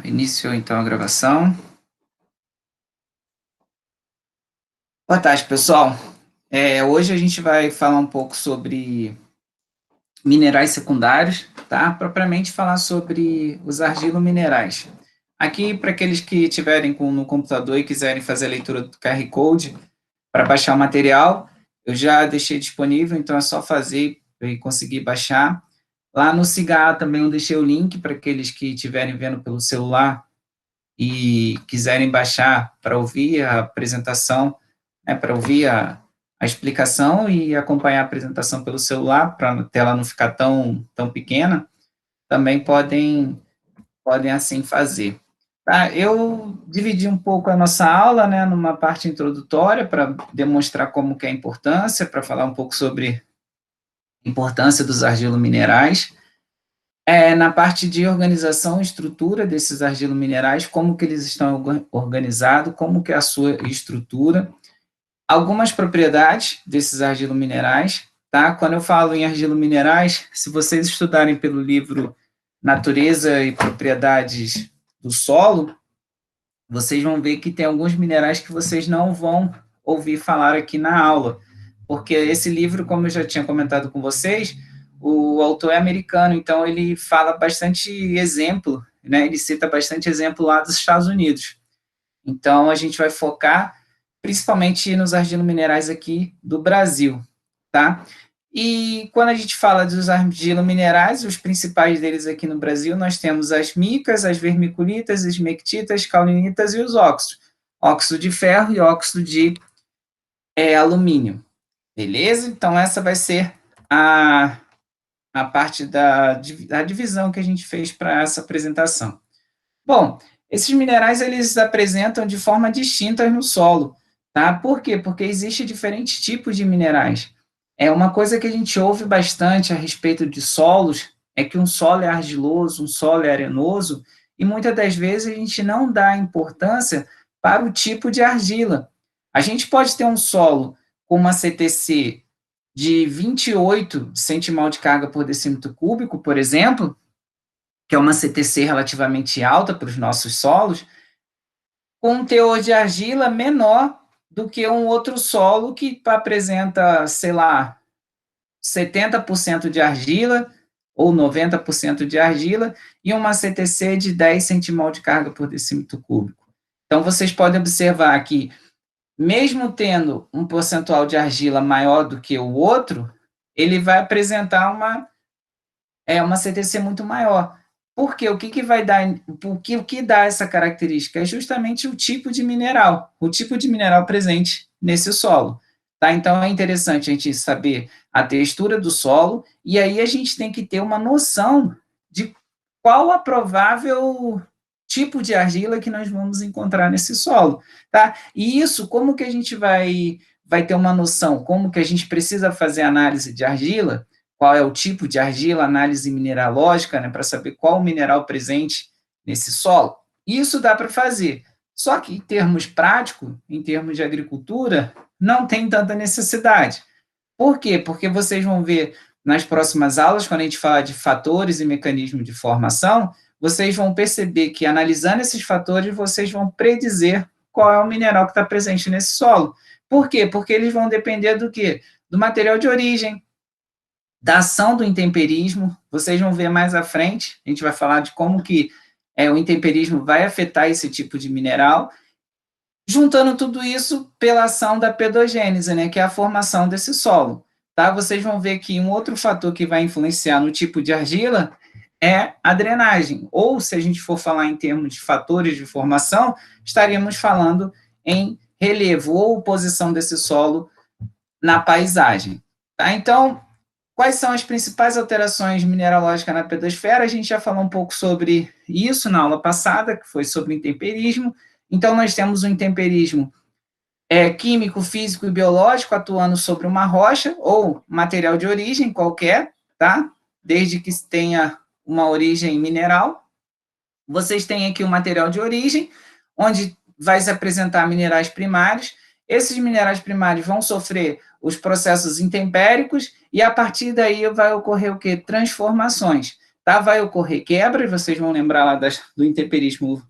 Iniciou então a gravação. Boa tarde, pessoal. Hoje a gente vai falar um pouco sobre minerais secundários, tá? Propriamente falar sobre os argilominerais. Aqui, para aqueles que estiverem no computador e quiserem fazer a leitura do QR Code para baixar o material, eu já deixei disponível, então é só fazer e conseguir baixar. Lá no Cigar também eu deixei o link para aqueles que estiverem vendo pelo celular e quiserem baixar para ouvir a apresentação, para ouvir a explicação e acompanhar a apresentação pelo celular, para a tela não ficar tão pequena, também podem assim fazer. Tá, eu dividi um pouco a nossa aula, né, numa parte introdutória, para demonstrar como que é a importância, para falar um pouco sobre a importância dos argilominerais, na parte de organização e estrutura desses argilominerais, como que eles estão organizados, como que é a sua estrutura, algumas propriedades desses argilominerais, tá? Quando eu falo em argilominerais, se vocês estudarem pelo livro Natureza e Propriedades do Solo, vocês vão ver que tem alguns minerais que vocês não vão ouvir falar aqui na aula, porque esse livro, como eu já tinha comentado com vocês, o autor é americano, então ele fala bastante exemplo, né? Ele cita bastante exemplo lá dos Estados Unidos. Então a gente vai focar principalmente nos argilominerais aqui do Brasil, tá? E quando a gente fala dos argilominerais, os principais deles aqui no Brasil, nós temos as micas, as vermiculitas, as esmectitas, caulinitas e os óxidos. Óxido de ferro e óxido de alumínio. Beleza? Então, essa vai ser a parte da divisão que a gente fez para essa apresentação. Bom, esses minerais, eles apresentam de forma distinta no solo, tá? Por quê? Porque existe diferentes tipos de minerais. É uma coisa que a gente ouve bastante a respeito de solos, é que um solo é argiloso, um solo é arenoso, e muitas das vezes a gente não dá importância para o tipo de argila. A gente pode ter um solo com uma CTC de 28 centimol de carga por decímetro cúbico, por exemplo, que é uma CTC relativamente alta para os nossos solos, com um teor de argila menor do que um outro solo que apresenta, sei lá, 70% de argila ou 90% de argila e uma CTC de 10 centimol de carga por decímetro cúbico. Então, vocês podem observar que, mesmo tendo um percentual de argila maior do que o outro, ele vai apresentar uma CTC muito maior. Por quê? O que vai dar, o que dá essa característica? É justamente o tipo de mineral presente nesse solo. Tá? Então, é interessante a gente saber a textura do solo, e aí a gente tem que ter uma noção de qual a provável tipo de argila que nós vamos encontrar nesse solo. Tá? E isso, como que a gente vai ter uma noção? Como que a gente precisa fazer análise de argila? Qual é o tipo de argila, análise mineralógica, né, para saber qual o mineral presente nesse solo. Isso dá para fazer. Só que, em termos práticos, em termos de agricultura, não tem tanta necessidade. Por quê? Porque vocês vão ver nas próximas aulas, quando a gente falar de fatores e mecanismos de formação, vocês vão perceber que, analisando esses fatores, vocês vão predizer qual é o mineral que está presente nesse solo. Por quê? Porque eles vão depender do quê? Do material de origem, da ação do intemperismo. Vocês vão ver mais à frente, a gente vai falar de como que o intemperismo vai afetar esse tipo de mineral, juntando tudo isso pela ação da pedogênese, né, que é a formação desse solo. Tá? Vocês vão ver que um outro fator que vai influenciar no tipo de argila é a drenagem, ou se a gente for falar em termos de fatores de formação, estaríamos falando em relevo ou posição desse solo na paisagem. Tá? Então, quais são as principais alterações mineralógicas na pedosfera? A gente já falou um pouco sobre isso na aula passada, que foi sobre o intemperismo. Então, nós temos o intemperismo químico, físico e biológico atuando sobre uma rocha ou material de origem qualquer, tá? Desde que tenha uma origem mineral. Vocês têm aqui o material de origem, onde vai se apresentar minerais primários. Esses minerais primários vão sofrer os processos intempéricos e, a partir daí, vai ocorrer o quê? Transformações. tá? Vai ocorrer quebra, e vocês vão lembrar lá do intemperismo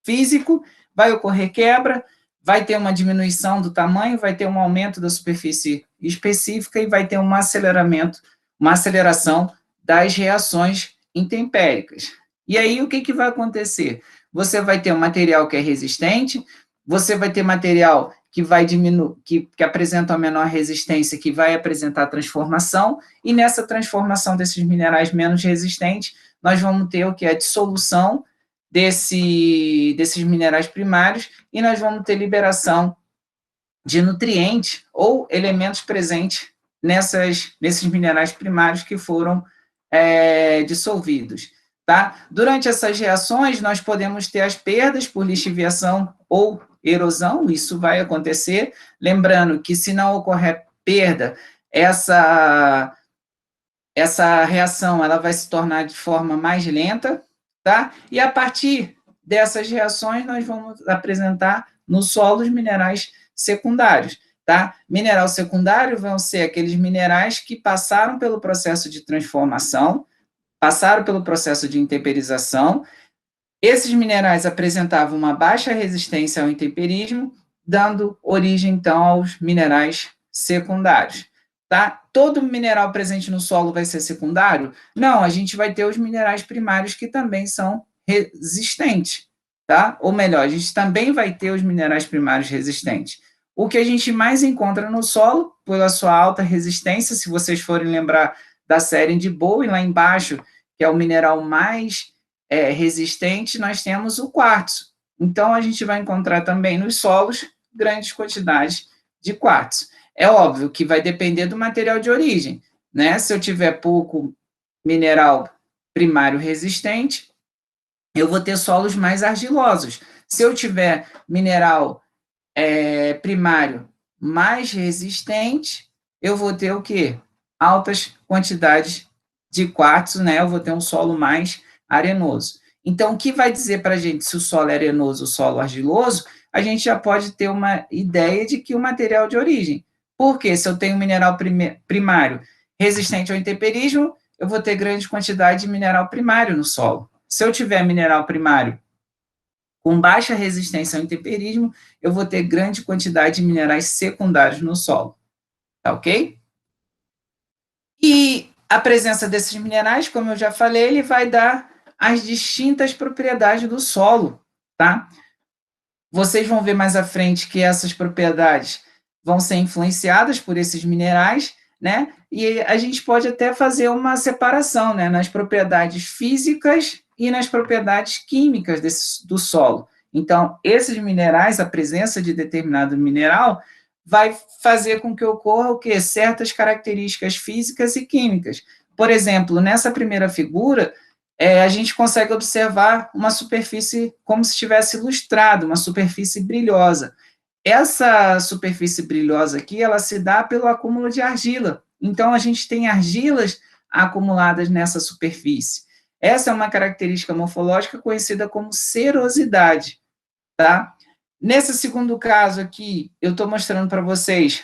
físico, vai ocorrer quebra, vai ter uma diminuição do tamanho, vai ter um aumento da superfície específica e vai ter um aceleramento, uma aceleração das reações intempéricas. E aí, o que vai acontecer? Você vai ter um material que é resistente, você vai ter material que vai diminuir, que apresenta uma menor resistência, que vai apresentar transformação, e nessa transformação desses minerais menos resistentes, nós vamos ter o que? A dissolução desses minerais primários, e nós vamos ter liberação de nutrientes ou elementos presentes nesses minerais primários que foram dissolvidos. Tá? Durante essas reações, nós podemos ter as perdas por lixiviação ou erosão, isso vai acontecer, lembrando que se não ocorrer perda, essa reação ela vai se tornar de forma mais lenta, tá? E a partir dessas reações, nós vamos apresentar no solo os minerais secundários, tá? Mineral secundário vão ser aqueles minerais que passaram pelo processo de transformação, passaram pelo processo de intemperização. Esses minerais apresentavam uma baixa resistência ao intemperismo, dando origem, então, aos minerais secundários. Tá? Todo mineral presente no solo vai ser secundário? Não, a gente vai ter os minerais primários que também são resistentes, tá? Ou melhor, a gente também vai ter os minerais primários resistentes. O que a gente mais encontra no solo, pela sua alta resistência, se vocês forem lembrar da série de Bowen, lá embaixo, que é o mineral mais resistente, nós temos o quartzo. Então, a gente vai encontrar também nos solos grandes quantidades de quartzo. É óbvio que vai depender do material de origem, né? Se eu tiver pouco mineral primário resistente, eu vou ter solos mais argilosos. Se eu tiver mineral primário mais resistente, eu vou ter o quê? Altas quantidades de quartzo, né? Eu vou ter um solo mais arenoso. Então, o que vai dizer para a gente se o solo é arenoso ou solo argiloso? A gente já pode ter uma ideia de que o material de origem. Porque se eu tenho mineral primário resistente ao intemperismo, eu vou ter grande quantidade de mineral primário no solo. Se eu tiver mineral primário com baixa resistência ao intemperismo, eu vou ter grande quantidade de minerais secundários no solo. Tá ok? E a presença desses minerais, como eu já falei, ele vai dar as distintas propriedades do solo, tá? Vocês vão ver mais à frente que essas propriedades vão ser influenciadas por esses minerais, né? E a gente pode até fazer uma separação, né, nas propriedades físicas e nas propriedades químicas do solo. Então, esses minerais, a presença de determinado mineral, vai fazer com que ocorra o quê? Certas características físicas e químicas. Por exemplo, nessa primeira figura, a gente consegue observar uma superfície como se estivesse lustrada, uma superfície brilhosa. Essa superfície brilhosa aqui, ela se dá pelo acúmulo de argila. Então, a gente tem argilas acumuladas nessa superfície. Essa é uma característica morfológica conhecida como cerosidade, tá? Nesse segundo caso aqui, eu estou mostrando para vocês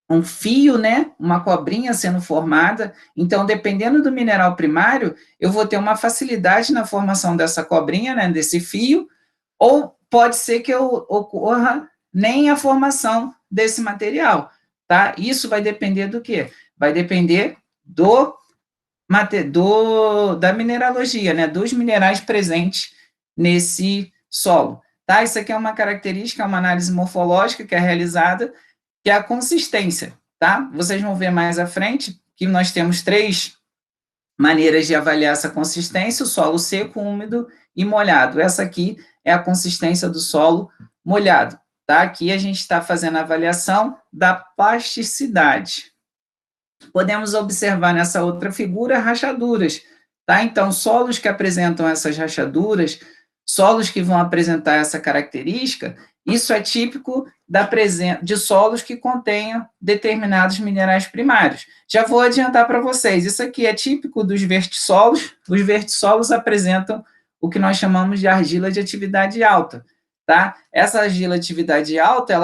um fio, né, uma cobrinha sendo formada. Então, dependendo do mineral primário, eu vou ter uma facilidade na formação dessa cobrinha, né, desse fio, ou pode ser que ocorra nem a formação desse material, tá? Isso vai depender do quê? Vai depender da mineralogia, né, dos minerais presentes nesse solo, tá? Isso aqui é uma característica, uma análise morfológica que é realizada, que é a consistência, tá? Vocês vão ver mais à frente que nós temos 3 maneiras de avaliar essa consistência: o solo seco, úmido e molhado. Essa aqui é a consistência do solo molhado, tá? Aqui a gente está fazendo a avaliação da plasticidade. Podemos observar nessa outra figura rachaduras, tá? Então, solos que apresentam essas rachaduras, solos que vão apresentar essa característica, isso é típico de solos que contenham determinados minerais primários. Já vou adiantar para vocês, isso aqui é típico dos vertissolos. Os vertissolos apresentam o que nós chamamos de argila de atividade alta, tá? Essa argila de atividade alta,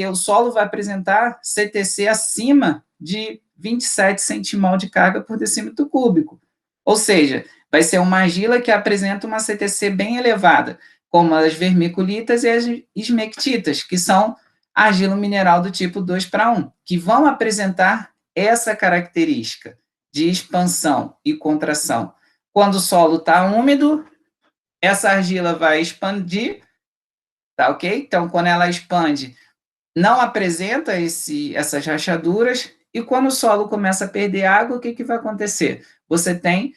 o solo vai apresentar CTC acima de 27 centimol de carga por decímetro cúbico. Ou seja, vai ser uma argila que apresenta uma CTC bem elevada, como as vermiculitas e as esmectitas, que são argila mineral do tipo 2:1, que vão apresentar essa característica de expansão e contração. Quando o solo está úmido, essa argila vai expandir, tá ok? Então, quando ela expande, não apresenta essas rachaduras, e quando o solo começa a perder água, o que, que vai acontecer? Você tem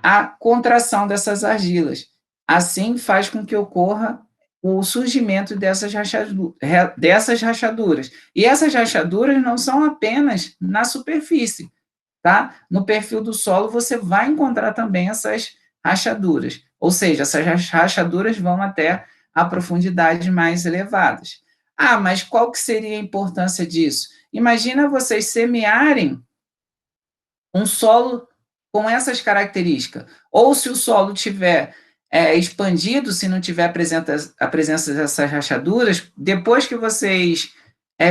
a contração dessas argilas. Assim, faz com que ocorra o surgimento dessas rachaduras. E essas rachaduras não são apenas na superfície, tá? No perfil do solo, você vai encontrar também essas rachaduras. Ou seja, essas rachaduras vão até a profundidades mais elevadas. Ah, mas qual que seria a importância disso? Imagina vocês semearem um solo com essas características. Ou se o solo tiver expandido, se não tiver a presença dessas rachaduras, depois que vocês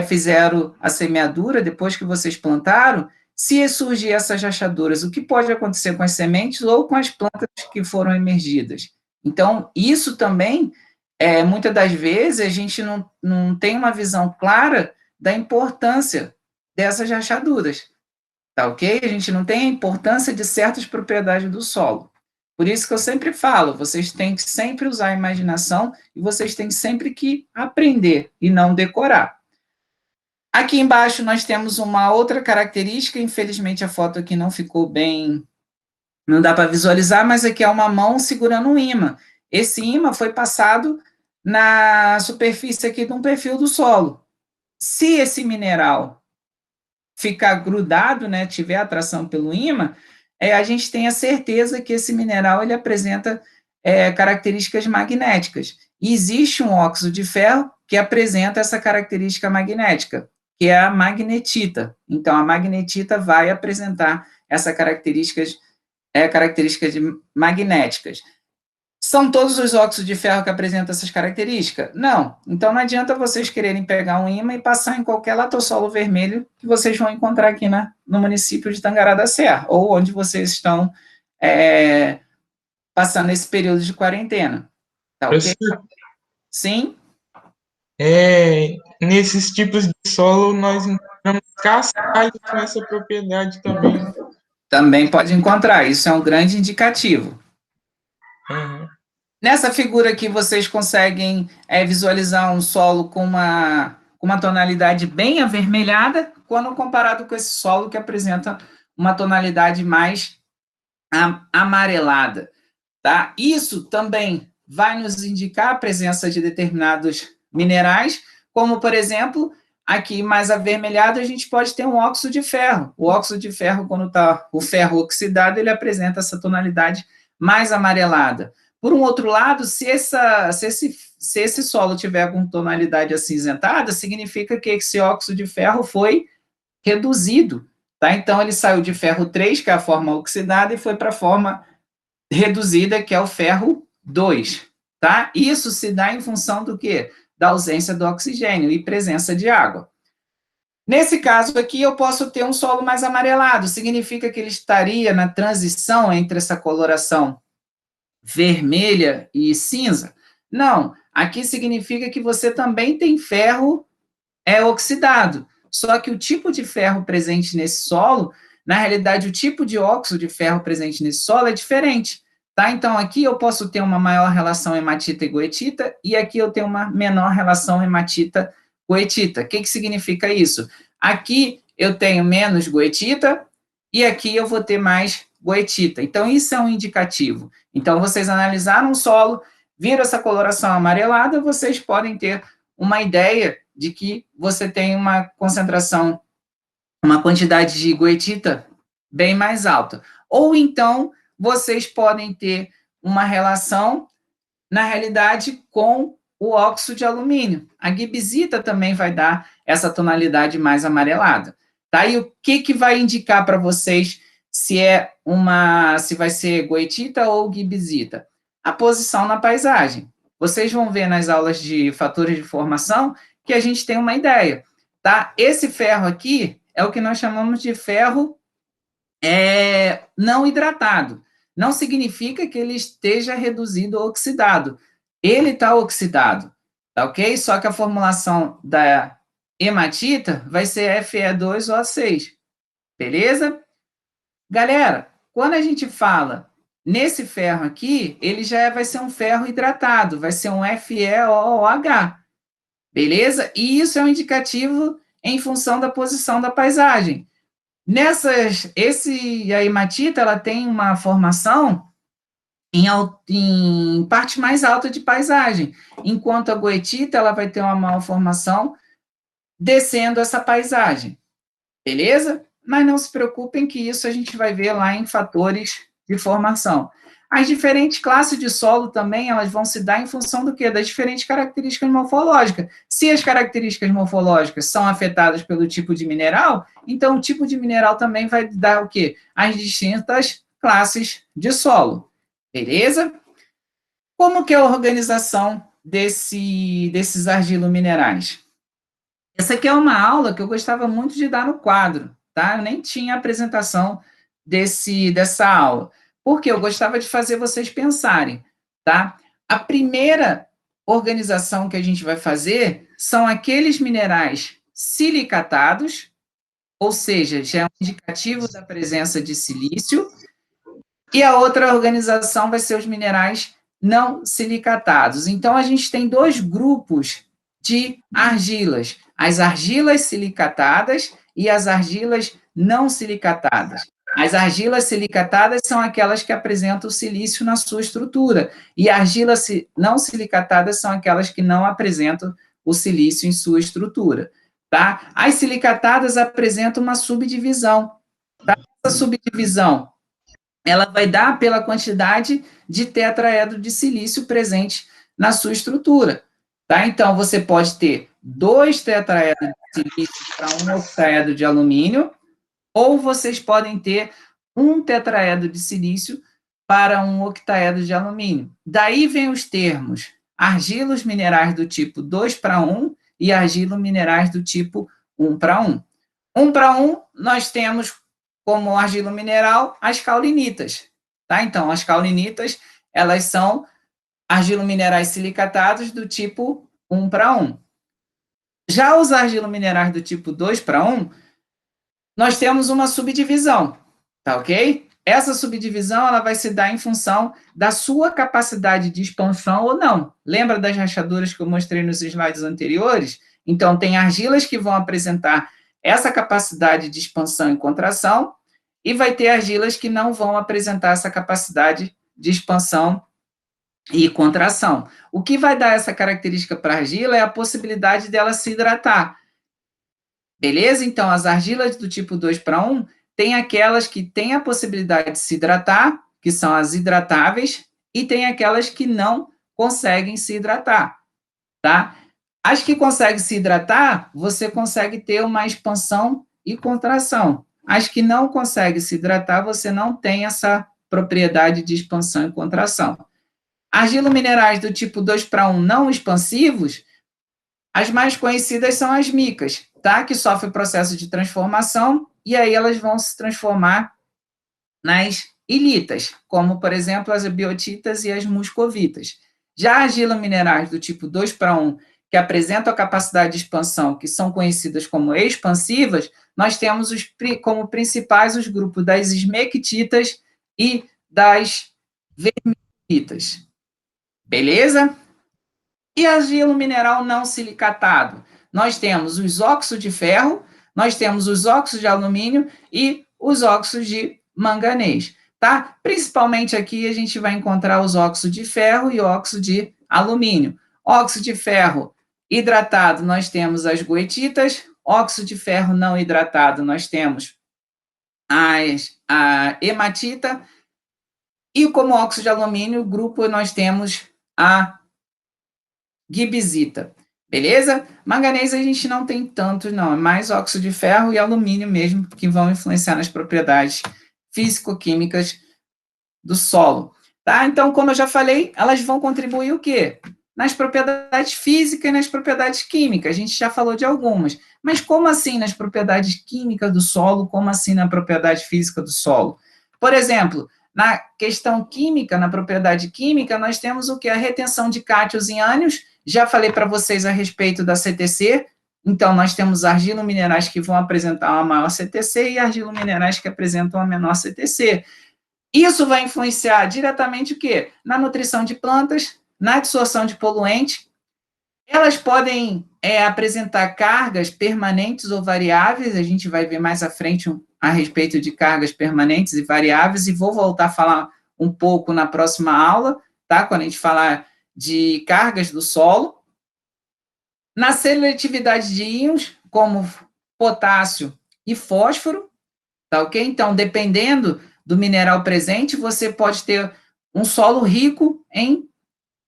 fizeram a semeadura, depois que vocês plantaram, se surgir essas rachaduras, o que pode acontecer com as sementes ou com as plantas que foram emergidas? Então, isso também, muitas das vezes, a gente não tem uma visão clara da importância dessas rachaduras. Tá ok? A gente não tem a importância de certas propriedades do solo. Por isso que eu sempre falo, vocês têm que sempre usar a imaginação e vocês têm sempre que aprender e não decorar. Aqui embaixo nós temos uma outra característica, infelizmente a foto aqui não ficou bem, não dá para visualizar, mas aqui é uma mão segurando um ímã. Esse ímã foi passado na superfície aqui de um perfil do solo. Se esse mineral ficar grudado, né, tiver atração pelo ímã, a gente tem a certeza que esse mineral ele apresenta características magnéticas. E existe um óxido de ferro que apresenta essa característica magnética, que é a magnetita. Então, a magnetita vai apresentar essas características magnéticas. São todos os óxidos de ferro que apresentam essas características? Não. Então não adianta vocês quererem pegar um ímã e passar em qualquer latossolo vermelho que vocês vão encontrar aqui no município de Tangará da Serra, ou onde vocês estão passando esse período de quarentena. Tá ok? Professor, Sim? nesses tipos de solo nós encontramos cascalho com essa propriedade também. Também pode encontrar. Isso é um grande indicativo. Uhum. Nessa figura aqui, vocês conseguem visualizar um solo com uma tonalidade bem avermelhada, quando comparado com esse solo que apresenta uma tonalidade mais amarelada. Tá? Isso também vai nos indicar a presença de determinados minerais, como, por exemplo, aqui mais avermelhado, a gente pode ter um óxido de ferro. O óxido de ferro, quando está o ferro oxidado, ele apresenta essa tonalidade mais amarelada. Por um outro lado, se esse solo tiver com tonalidade acinzentada, significa que esse óxido de ferro foi reduzido. Tá? Então, ele saiu de ferro 3, que é a forma oxidada, e foi para a forma reduzida, que é o ferro 2. Tá? Isso se dá em função do quê? Da ausência do oxigênio e presença de água. Nesse caso aqui, eu posso ter um solo mais amarelado, significa que ele estaria na transição entre essa coloração vermelha e cinza? Não, aqui significa que você também tem ferro oxidado, só que o tipo de ferro presente nesse solo, na realidade, o tipo de óxido de ferro presente nesse solo é diferente, tá? Então, aqui eu posso ter uma maior relação hematita e goetita, e aqui eu tenho uma menor relação hematita-goetita. O que, que significa isso? Aqui eu tenho menos goetita, e aqui eu vou ter mais goetita. Então, isso é um indicativo. Então, vocês analisaram o solo, viram essa coloração amarelada, vocês podem ter uma ideia de que você tem uma concentração, uma quantidade de goetita bem mais alta. Ou então, vocês podem ter uma relação, na realidade, com o óxido de alumínio. A gibsita também vai dar essa tonalidade mais amarelada. Tá? E o que, que vai indicar para vocês se vai ser goetita ou gibsita? A posição na paisagem. Vocês vão ver nas aulas de fatores de formação que a gente tem uma ideia. Tá? Esse ferro aqui é o que nós chamamos de ferro não hidratado. não significa que ele esteja reduzido ou oxidado. Ele está oxidado, tá ok? Só que a formulação da hematita vai ser Fe2O6, beleza? Galera, quando a gente fala nesse ferro aqui, ele já vai ser um ferro hidratado, vai ser um FeOOH, beleza? E isso é um indicativo em função da posição da paisagem. A hematita, ela tem uma formação em parte mais alta de paisagem, enquanto a goetita, ela vai ter uma malformação descendo essa paisagem, beleza? Mas não se preocupem que isso a gente vai ver lá em fatores de formação. As diferentes classes de solo também, elas vão se dar em função do quê? Das diferentes características morfológicas. Se as características morfológicas são afetadas pelo tipo de mineral, então o tipo de mineral também vai dar o quê? As distintas classes de solo. Beleza? Como que é a organização desses argilominerais? Essa aqui é uma aula que eu gostava muito de dar no quadro, tá? Eu nem tinha apresentação dessa aula, porque eu gostava de fazer vocês pensarem, tá? A primeira organização que a gente vai fazer são aqueles minerais silicatados, ou seja, já é um indicativo da presença de silício, e a outra organização vai ser os minerais não silicatados. Então, a gente tem dois grupos de argilas: as argilas silicatadas e as argilas não silicatadas. As argilas silicatadas são aquelas que apresentam o silício na sua estrutura, e argilas não silicatadas são aquelas que não apresentam o silício em sua estrutura. Tá? As silicatadas apresentam uma subdivisão. Tá? Essa subdivisão ela vai dar pela quantidade de tetraedro de silício presente na sua estrutura. Tá? Então, você pode ter 2 tetraedros de silício para 1 octaedro de alumínio, ou vocês podem ter 1 tetraedro de silício para 1 octaedro de alumínio. Daí vem os termos argilos minerais do tipo 2 para 1 e argilos minerais do tipo 1 para 1. 1 para 1, nós temos como argila mineral as caulinitas, tá? Então, as caulinitas, elas são argilominerais silicatados do tipo 1 para 1. Já os argilominerais do tipo 2 para 1, nós temos uma subdivisão, tá ok? Essa subdivisão, ela vai se dar em função da sua capacidade de expansão ou não. Lembra das rachaduras que eu mostrei nos slides anteriores? Então, tem argilas que vão apresentar essa capacidade de expansão e contração, e vai ter argilas que não vão apresentar essa capacidade de expansão e contração. O que vai dar essa característica para a argila é a possibilidade dela se hidratar. Beleza? Então, as argilas do tipo 2 para 1 tem aquelas que têm a possibilidade de se hidratar, que são as hidratáveis, e tem aquelas que não conseguem se hidratar, tá? As que conseguem se hidratar, você consegue ter uma expansão e contração. As que não conseguem se hidratar, você não tem essa propriedade de expansão e contração. Argilominerais do tipo 2 para 1 não expansivos, as mais conhecidas são as micas, tá? Que sofrem o processo de transformação, e aí elas vão se transformar nas ilitas, como, por exemplo, as biotitas e as muscovitas. Já argilominerais do tipo 2 para 1, que apresentam a capacidade de expansão, que são conhecidas como expansivas, nós temos como principais os grupos das esmectitas e das vermilitas. Beleza? E argilo mineral não silicatado? Nós temos os óxidos de ferro, nós temos os óxidos de alumínio e os óxidos de manganês, tá? Principalmente aqui a gente vai encontrar os óxidos de ferro e óxido de alumínio. Óxido de ferro hidratado, nós temos as goetitas. Óxido de ferro não hidratado, nós temos a hematita. E como óxido de alumínio, grupo, nós temos a gibsita. Beleza? Manganês a gente não tem tanto, não. É mais óxido de ferro e alumínio mesmo, que vão influenciar nas propriedades físico-químicas do solo. Tá? Então, como eu já falei, elas vão contribuir o quê? Nas propriedades físicas e nas propriedades químicas. A gente já falou de algumas. Mas como assim nas propriedades químicas do solo? Como assim na propriedade física do solo? Por exemplo, Na questão química, na propriedade química, nós temos o que? A retenção de cátions e ânions. Já falei para vocês a respeito da CTC. Então, nós temos argilo-minerais que vão apresentar uma maior CTC e argilo-minerais que apresentam uma menor CTC. Isso vai influenciar diretamente o quê? Na nutrição de plantas, na absorção de poluentes. Elas podem apresentar cargas permanentes ou variáveis, a gente vai ver mais à frente a respeito de cargas permanentes e variáveis, e vou voltar a falar um pouco na próxima aula, tá? Quando a gente falar de cargas do solo. Na seletividade de íons, como potássio e fósforo, tá ok? Então, dependendo do mineral presente, você pode ter um solo rico em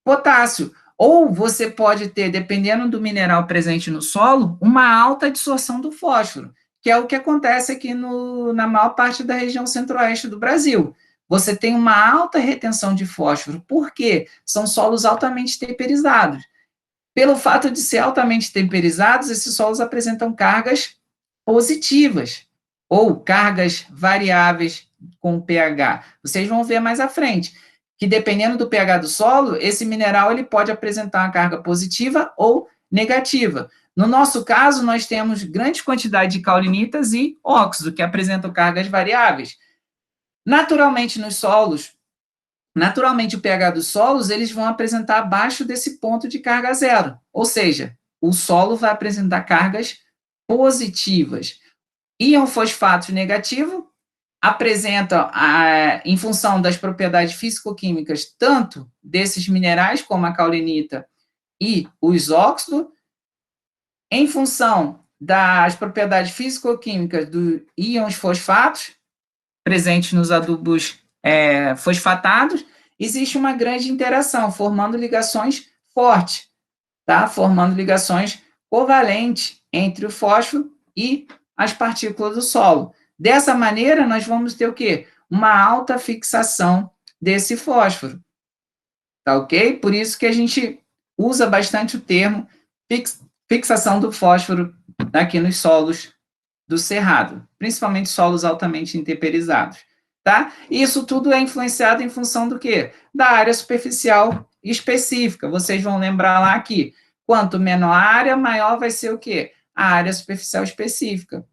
potássio, ou você pode ter, dependendo do mineral presente no solo, uma alta absorção do fósforo, que é o que acontece aqui na maior parte da região centro-oeste do Brasil. Você tem uma alta retenção de fósforo, por quê? São solos altamente temperizados. Pelo fato de ser altamente temperizados, esses solos apresentam cargas positivas, ou cargas variáveis com pH. Vocês vão ver mais à frente que dependendo do pH do solo, esse mineral ele pode apresentar uma carga positiva ou negativa. No nosso caso, nós temos grande quantidade de caulinitas e óxido, que apresentam cargas variáveis. Naturalmente, nos solos, naturalmente o pH dos solos, eles vão apresentar abaixo desse ponto de carga zero, ou seja, o solo vai apresentar cargas positivas. Íon fosfato negativo apresenta, em função das propriedades físico-químicas, tanto desses minerais, como a caulinita e os óxidos, em função das propriedades físico-químicas dos íons fosfatos, presentes nos adubos fosfatados, existe uma grande interação, formando ligações fortes, tá? Formando ligações covalentes entre o fósforo e as partículas do solo. Dessa maneira, nós vamos ter o quê? Uma alta fixação desse fósforo. Tá ok? Por isso que a gente usa bastante o termo fixação do fósforo aqui nos solos do cerrado, principalmente solos altamente intemperizados. Tá? E isso tudo é influenciado em função do quê? Da área superficial específica. Vocês vão lembrar lá que quanto menor a área, maior vai ser o quê? A área superficial específica.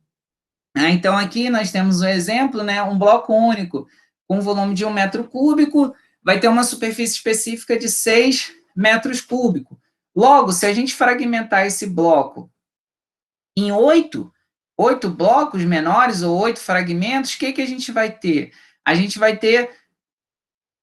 Então, aqui nós temos um exemplo, né, um bloco único, com volume de 1 metro cúbico, vai ter uma superfície específica de 6 metros cúbicos. Logo, se a gente fragmentar esse bloco em 8 blocos menores, ou 8 fragmentos, o que a gente vai ter? A gente vai ter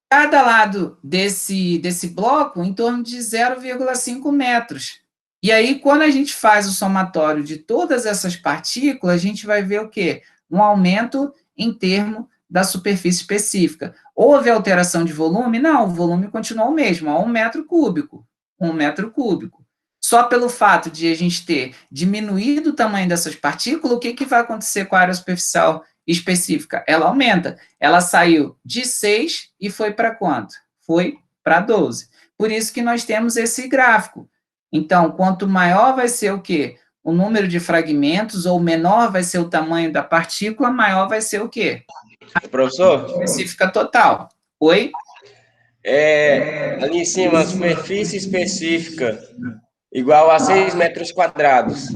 cada lado desse bloco em torno de 0,5 metros. E aí, quando a gente faz o somatório de todas essas partículas, a gente vai ver o quê? Um aumento em termos da superfície específica. Houve alteração de volume? Não, o volume continuou o mesmo, 1 metro cúbico. 1 metro cúbico. Só pelo fato de a gente ter diminuído o tamanho dessas partículas, o que vai acontecer com a área superficial específica? Ela aumenta. Ela saiu de 6 e foi para quanto? Foi para 12. Por isso que nós temos esse gráfico. Então, quanto maior vai ser o quê? O número de fragmentos, ou menor vai ser o tamanho da partícula, maior vai ser o quê? Professor? Específica total. Oi? Ali em cima, a superfície específica igual a 6 metros quadrados.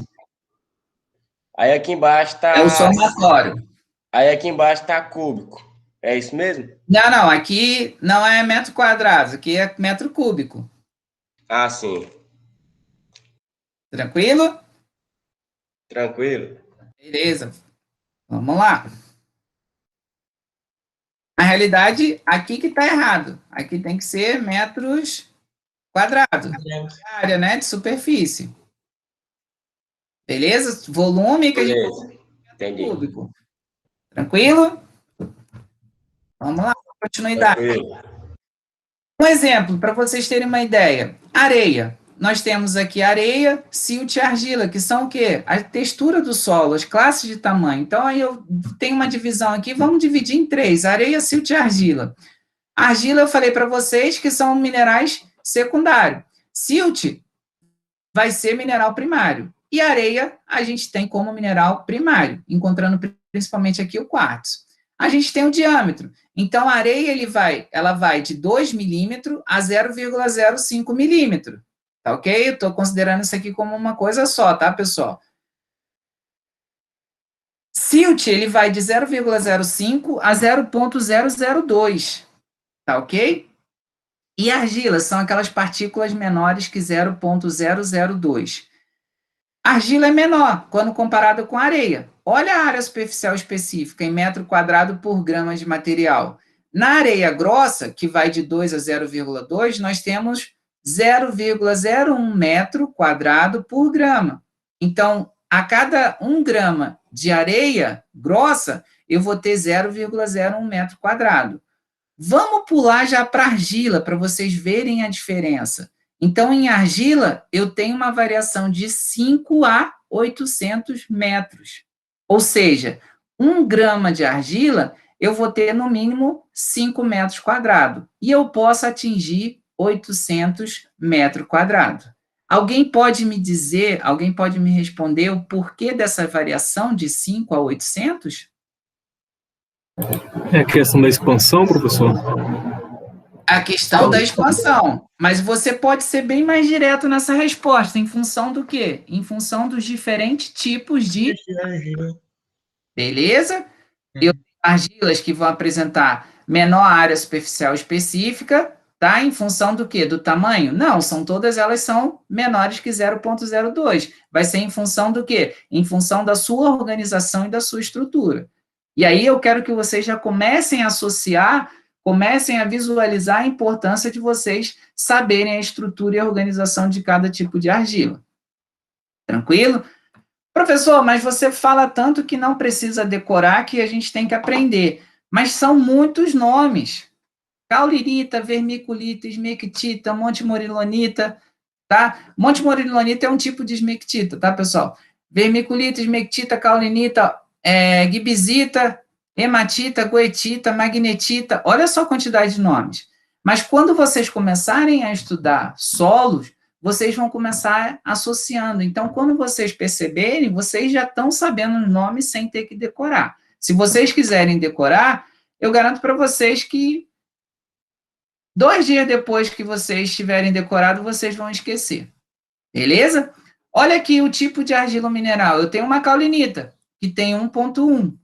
Aí aqui embaixo está... É o somatório. Aí aqui embaixo está cúbico. É isso mesmo? Não, aqui não é metro quadrado, aqui é metro cúbico. Ah, sim. Tranquilo? Tranquilo. Beleza. Vamos lá. Na realidade, aqui que está errado. Aqui tem que ser metros quadrados. Área, né, de superfície. Beleza? Volume que Beleza. a gente... Entendi. Cúbico. Tranquilo? Vamos lá, continuidade. Tranquilo. Um exemplo, para vocês terem uma ideia. Areia. Nós temos aqui areia, silt e argila, que são o quê? A textura do solo, as classes de tamanho. Então, aí eu tenho uma divisão aqui, vamos dividir em 3, areia, silt e argila. Argila, eu falei para vocês que são minerais secundários. Silt vai ser mineral primário. E areia, a gente tem como mineral primário, encontrando principalmente aqui o quartzo. A gente tem o diâmetro. Então, a areia ela vai de 2 milímetros a 0,05 milímetro. Tá ok? Eu estou considerando isso aqui como uma coisa só, tá, pessoal? Silt, ele vai de 0,05 a 0,002. Tá ok? E argila são aquelas partículas menores que 0,002. Argila é menor quando comparada com areia. Olha a área superficial específica em metro quadrado por grama de material. Na areia grossa, que vai de 2 a 0,2, nós temos 0,01 metro quadrado por grama. Então, a cada 1 grama de areia grossa, eu vou ter 0,01 metro quadrado. Vamos pular já para argila, para vocês verem a diferença. Então, em argila, eu tenho uma variação de 5 a 800 metros. Ou seja, 1 grama de argila, eu vou ter, no mínimo, 5 metros quadrados. E eu posso atingir 800 metros quadrados. Alguém pode me dizer, alguém pode me responder o porquê dessa variação de 5 a 800? É a questão da expansão, professor? A questão da expansão. Mas você pode ser bem mais direto nessa resposta, em função do quê? Em função dos diferentes tipos de argila. Beleza? Eu tenho argilas que vão apresentar menor área superficial específica, tá? Em função do quê? Do tamanho? Não, todas elas são menores que 0,02. Vai ser em função do quê? Em função da sua organização e da sua estrutura. E aí eu quero que vocês já comecem a associar, comecem a visualizar a importância de vocês saberem a estrutura e a organização de cada tipo de argila. Tranquilo? Professor, mas você fala tanto que não precisa decorar, que a gente tem que aprender. Mas são muitos nomes. Caulirita, vermiculita, esmectita, montimorilonita, tá? Montimorilonita é um tipo de esmectita, tá, pessoal? Vermiculita, esmectita, caulinita, gibisita, hematita, goetita, magnetita. Olha só a quantidade de nomes. Mas quando vocês começarem a estudar solos, vocês vão começar associando. Então, quando vocês perceberem, vocês já estão sabendo os nomes sem ter que decorar. Se vocês quiserem decorar, eu garanto para vocês que 2 dias depois que vocês tiverem decorado, vocês vão esquecer. Beleza? Olha aqui o tipo de argila mineral. Eu tenho uma caulinita, que tem 1,1.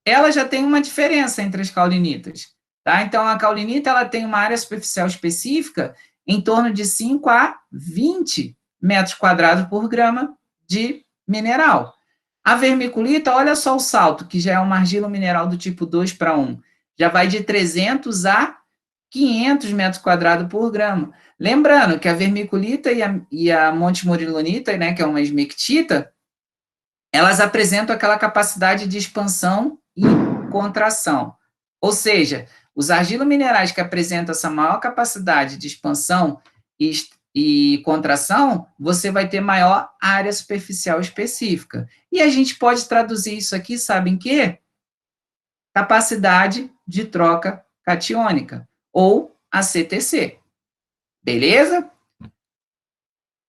Ela já tem uma diferença entre as caulinitas. Tá? Então, a caulinita ela tem uma área superficial específica em torno de 5 a 20 metros quadrados por grama de mineral. A vermiculita, olha só o salto, que já é uma argila mineral do tipo 2 para 1. Já vai de 300 a 500 metros quadrados por grama. Lembrando que a vermiculita e a montimorilonita, né, que é uma esmectita, elas apresentam aquela capacidade de expansão e contração. Ou seja, os argilominerais que apresentam essa maior capacidade de expansão e contração, você vai ter maior área superficial específica. E a gente pode traduzir isso aqui, sabe em quê? Capacidade de troca catiônica, ou a CTC. Beleza?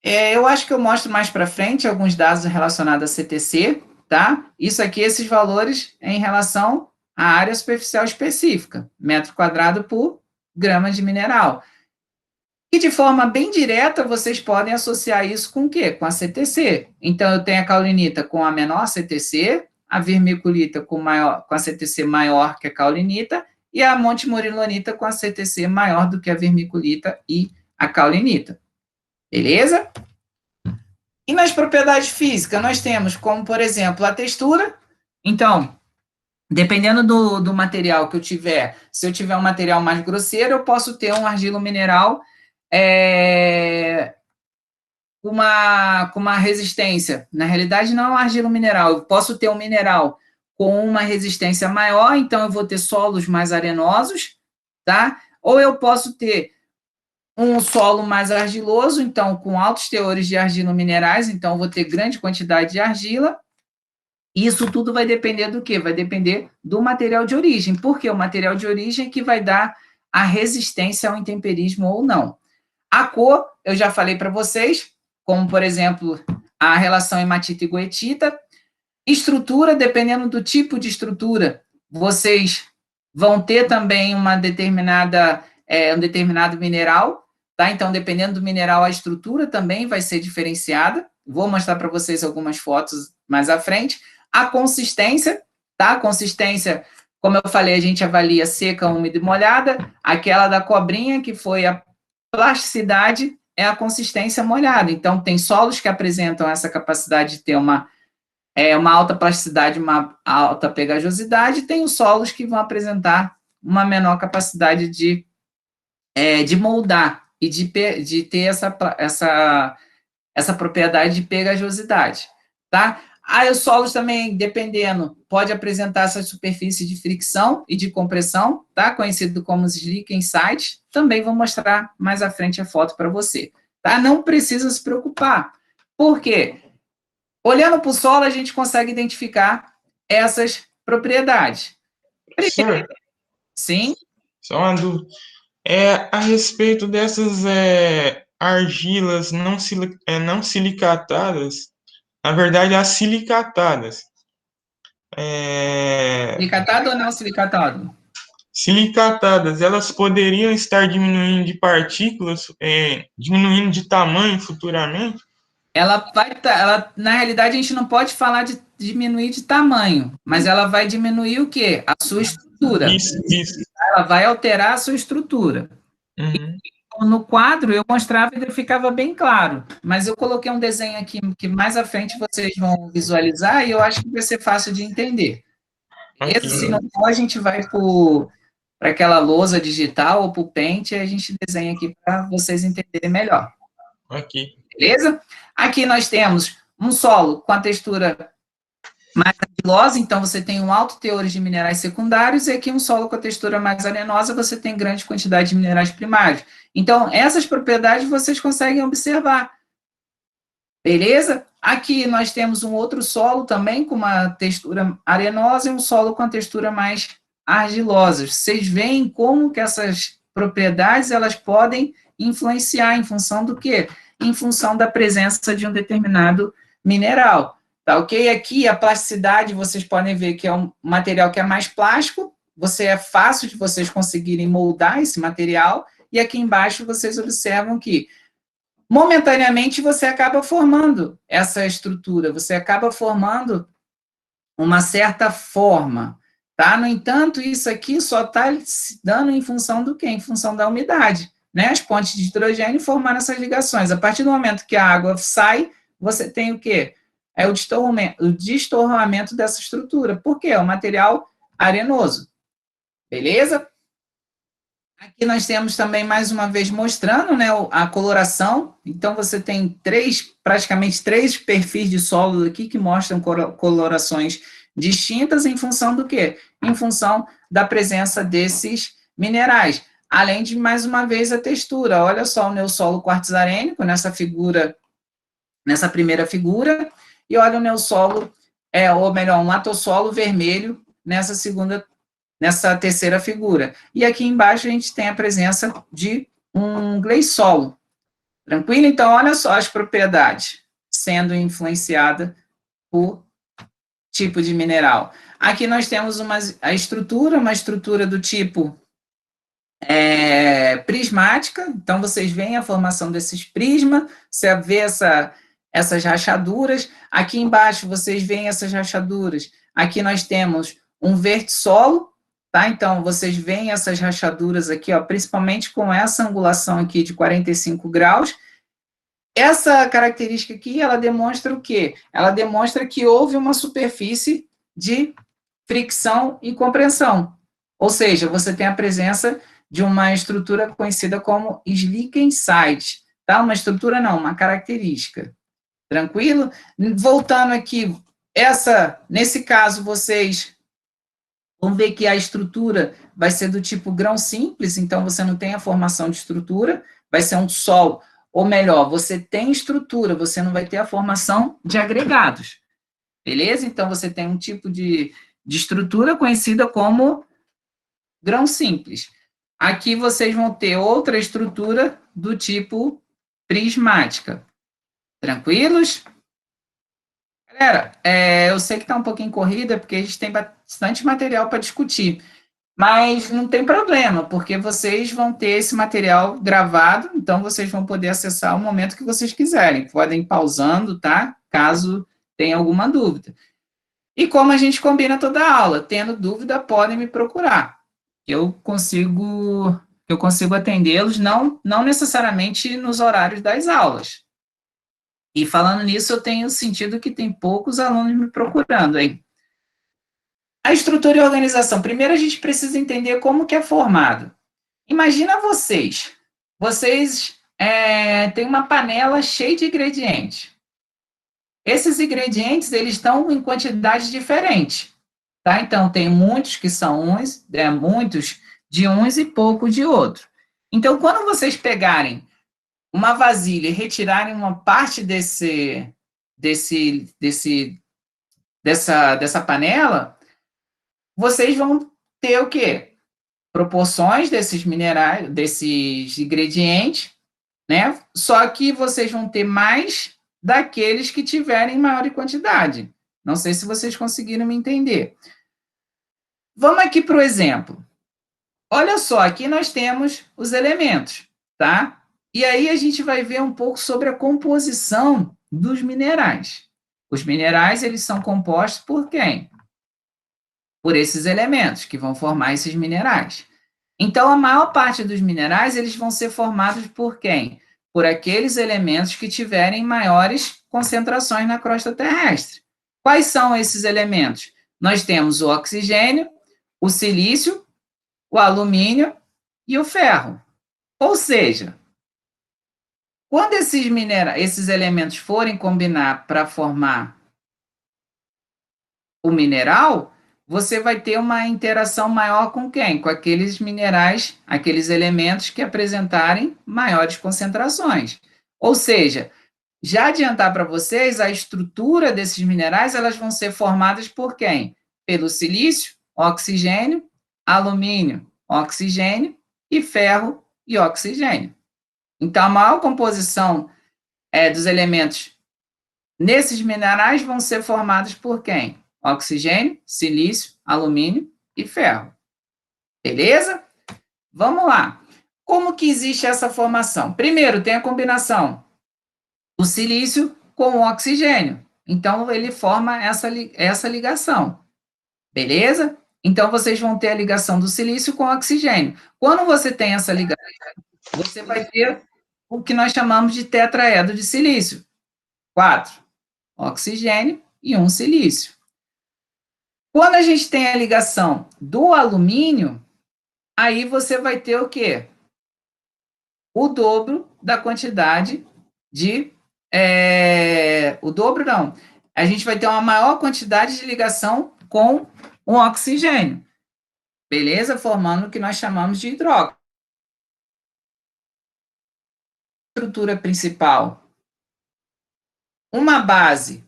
Eu acho que eu mostro mais para frente alguns dados relacionados a CTC, tá? Isso aqui, esses valores em relação à área superficial específica, metro quadrado por grama de mineral. E de forma bem direta, vocês podem associar isso com o quê? Com a CTC. Então, eu tenho a caulinita com a menor CTC, a vermiculita com a CTC maior que a caulinita, e a montimorilonita com a CTC maior do que a vermiculita e a caulinita. Beleza? E nas propriedades físicas, nós temos como, por exemplo, a textura. Então, dependendo do material que eu tiver, se eu tiver um material mais grosseiro, eu posso ter um argilo mineral com uma resistência. Na realidade, não é um argilo mineral. Eu posso ter um mineral com uma resistência maior, então eu vou ter solos mais arenosos, tá? Ou eu posso ter um solo mais argiloso, então com altos teores de argilominerais, então eu vou ter grande quantidade de argila. Isso tudo vai depender do quê? Vai depender do material de origem, porque o material de origem é que vai dar a resistência ao intemperismo ou não. A cor, eu já falei para vocês, como, por exemplo, a relação hematita e goetita. Estrutura, dependendo do tipo de estrutura, vocês vão ter também um determinado mineral, tá? Então, dependendo do mineral, a estrutura também vai ser diferenciada. Vou mostrar para vocês algumas fotos mais à frente. A consistência, tá? A consistência, como eu falei, a gente avalia seca, úmida e molhada. Aquela da cobrinha, que foi a plasticidade, é a consistência molhada. Então, tem solos que apresentam essa capacidade de ter uma alta plasticidade, uma alta pegajosidade, tem os solos que vão apresentar uma menor capacidade de moldar e de ter essa propriedade de pegajosidade, tá? Aí os solos também, dependendo, pode apresentar essa superfície de fricção e de compressão, tá? Conhecido como slick inside. Também vou mostrar mais à frente a foto para você, tá? Não precisa se preocupar. Por quê? Olhando para o solo, a gente consegue identificar essas propriedades. Professor, Sim? só uma dúvida. A respeito dessas argilas não silicatadas, na verdade, as silicatadas. Silicatado ou não silicatado? Silicatadas, elas poderiam estar diminuindo de partículas, diminuindo de tamanho futuramente? Na realidade, a gente não pode falar de diminuir de tamanho, mas ela vai diminuir o quê? A sua estrutura. Isso. Ela vai alterar a sua estrutura. Uhum. No quadro, eu mostrava e ficava bem claro, mas eu coloquei um desenho aqui que mais à frente vocês vão visualizar e eu acho que vai ser fácil de entender. Ok. Se não for, a gente vai para aquela lousa digital ou para o Paint e a gente desenha aqui para vocês entenderem melhor. Ok. Beleza? Aqui nós temos um solo com a textura mais argilosa, então você tem um alto teor de minerais secundários, e aqui um solo com a textura mais arenosa, você tem grande quantidade de minerais primários. Então, essas propriedades vocês conseguem observar. Beleza? Aqui nós temos um outro solo também com uma textura arenosa e um solo com a textura mais argilosa. Vocês veem como que essas propriedades elas podem influenciar em função do quê? Em função da presença de um determinado mineral. Tá ok? Aqui a plasticidade, vocês podem ver que é um material que é mais plástico, é fácil de vocês conseguirem moldar esse material, e aqui embaixo vocês observam que momentaneamente você acaba formando essa estrutura, você acaba formando uma certa forma, tá? No entanto, isso aqui só está se dando em função do quê? Em função da umidade, né? As pontes de hidrogênio formaram essas ligações. A partir do momento que a água sai, você tem o quê? É o destorramento dessa estrutura. Por quê? É um material arenoso. Beleza? Aqui nós temos também, mais uma vez, mostrando, né, a coloração. Então, você tem praticamente três perfis de solo aqui que mostram colorações distintas em função do quê? Em função da presença desses minerais. Além de, mais uma vez, a textura. Olha só o neossolo quartzarênico nessa primeira figura, e olha o neossolo, ou melhor, um latossolo vermelho nessa terceira figura. E aqui embaixo a gente tem a presença de um gleissolo. Tranquilo? Então, olha só as propriedades sendo influenciada por tipo de mineral. Aqui nós temos uma estrutura do tipo prismática. Então, vocês veem a formação desses prismas, você vê essas rachaduras. Aqui embaixo vocês veem essas rachaduras. Aqui nós temos um vertissolo, tá? Então, vocês veem essas rachaduras aqui, ó, principalmente com essa angulação aqui de 45 graus. Essa característica aqui, ela demonstra o quê? Ela demonstra que houve uma superfície de fricção e compressão. Ou seja, você tem a presença de uma estrutura conhecida como slick inside, tá? Uma estrutura não, uma característica. Tranquilo? Voltando aqui, nesse caso, vocês vão ver que a estrutura vai ser do tipo grão simples, então você não tem a formação de estrutura, vai ser um solo, ou melhor, você tem estrutura, você não vai ter a formação de agregados. Beleza? Então, você tem um tipo de estrutura conhecida como grão simples. Aqui vocês vão ter outra estrutura do tipo prismática. Tranquilos? Galera, eu sei que está um pouquinho corrida, porque a gente tem bastante material para discutir, mas não tem problema, porque vocês vão ter esse material gravado, então vocês vão poder acessar o momento que vocês quiserem. Podem ir pausando, tá? Caso tenha alguma dúvida. E como a gente combina toda a aula, tendo dúvida, podem me procurar. Eu consigo atendê-los, não necessariamente nos horários das aulas. E falando nisso, eu tenho sentido que tem poucos alunos me procurando aí. A estrutura e organização. Primeiro, a gente precisa entender como que é formado. Imagina vocês. Vocês têm uma panela cheia de ingredientes. Esses ingredientes, eles estão em quantidades diferentes. Tá? Então, tem muitos que são uns, muitos de uns e pouco de outro. Então, quando vocês pegarem uma vasilha e retirarem uma parte dessa panela, vocês vão ter o quê? Proporções desses minerais, desses ingredientes, né? Só que vocês vão ter mais daqueles que tiverem maior quantidade. Não sei se vocês conseguiram me entender. Vamos aqui para o exemplo. Olha só, aqui nós temos os elementos, tá? E aí a gente vai ver um pouco sobre a composição dos minerais. Os minerais, eles são compostos por quem? Por esses elementos que vão formar esses minerais. Então, a maior parte dos minerais, eles vão ser formados por quem? Por aqueles elementos que tiverem maiores concentrações na crosta terrestre. Quais são esses elementos? Nós temos o oxigênio, o silício, o alumínio e o ferro. Ou seja, quando esses elementos forem combinar para formar o mineral, você vai ter uma interação maior com quem? Com aqueles minerais, aqueles elementos que apresentarem maiores concentrações. Ou seja, já adiantar para vocês, a estrutura desses minerais, elas vão ser formadas por quem? Pelo silício, oxigênio, alumínio, oxigênio e ferro e oxigênio. Então, a maior composição dos elementos nesses minerais vão ser formados por quem? Oxigênio, silício, alumínio e ferro. Beleza? Vamos lá. Como que existe essa formação? Primeiro, tem a combinação do silício com o oxigênio. Então, ele forma essa ligação. Beleza? Então, vocês vão ter a ligação do silício com o oxigênio. Quando você tem essa ligação, você vai ter o que nós chamamos de tetraedro de silício. 4 oxigênio e 1 silício. Quando a gente tem a ligação do alumínio, aí você vai ter o quê? O dobro da quantidade de... o dobro não. A gente vai ter uma maior quantidade de ligação com o oxigênio. Beleza? Formando o que nós chamamos de hidrógeno. Estrutura principal. Uma base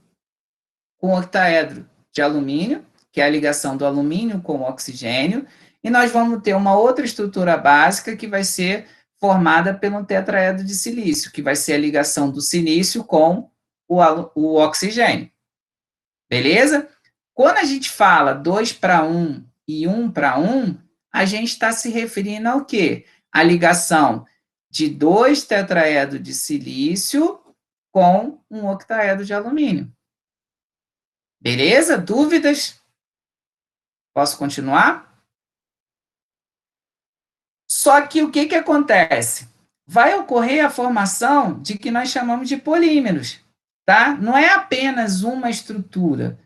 com octaedro de alumínio, que é a ligação do alumínio com o oxigênio, e nós vamos ter uma outra estrutura básica que vai ser formada pelo tetraedro de silício, que vai ser a ligação do silício com o oxigênio. Beleza? Quando a gente fala 2:1 e 1:1, a gente está se referindo ao quê? A ligação de 2 tetraedros de silício com um octaedro de alumínio. Beleza? Dúvidas? Posso continuar? Só que o que acontece? Vai ocorrer a formação de que nós chamamos de polímeros, tá? Não é apenas uma estrutura,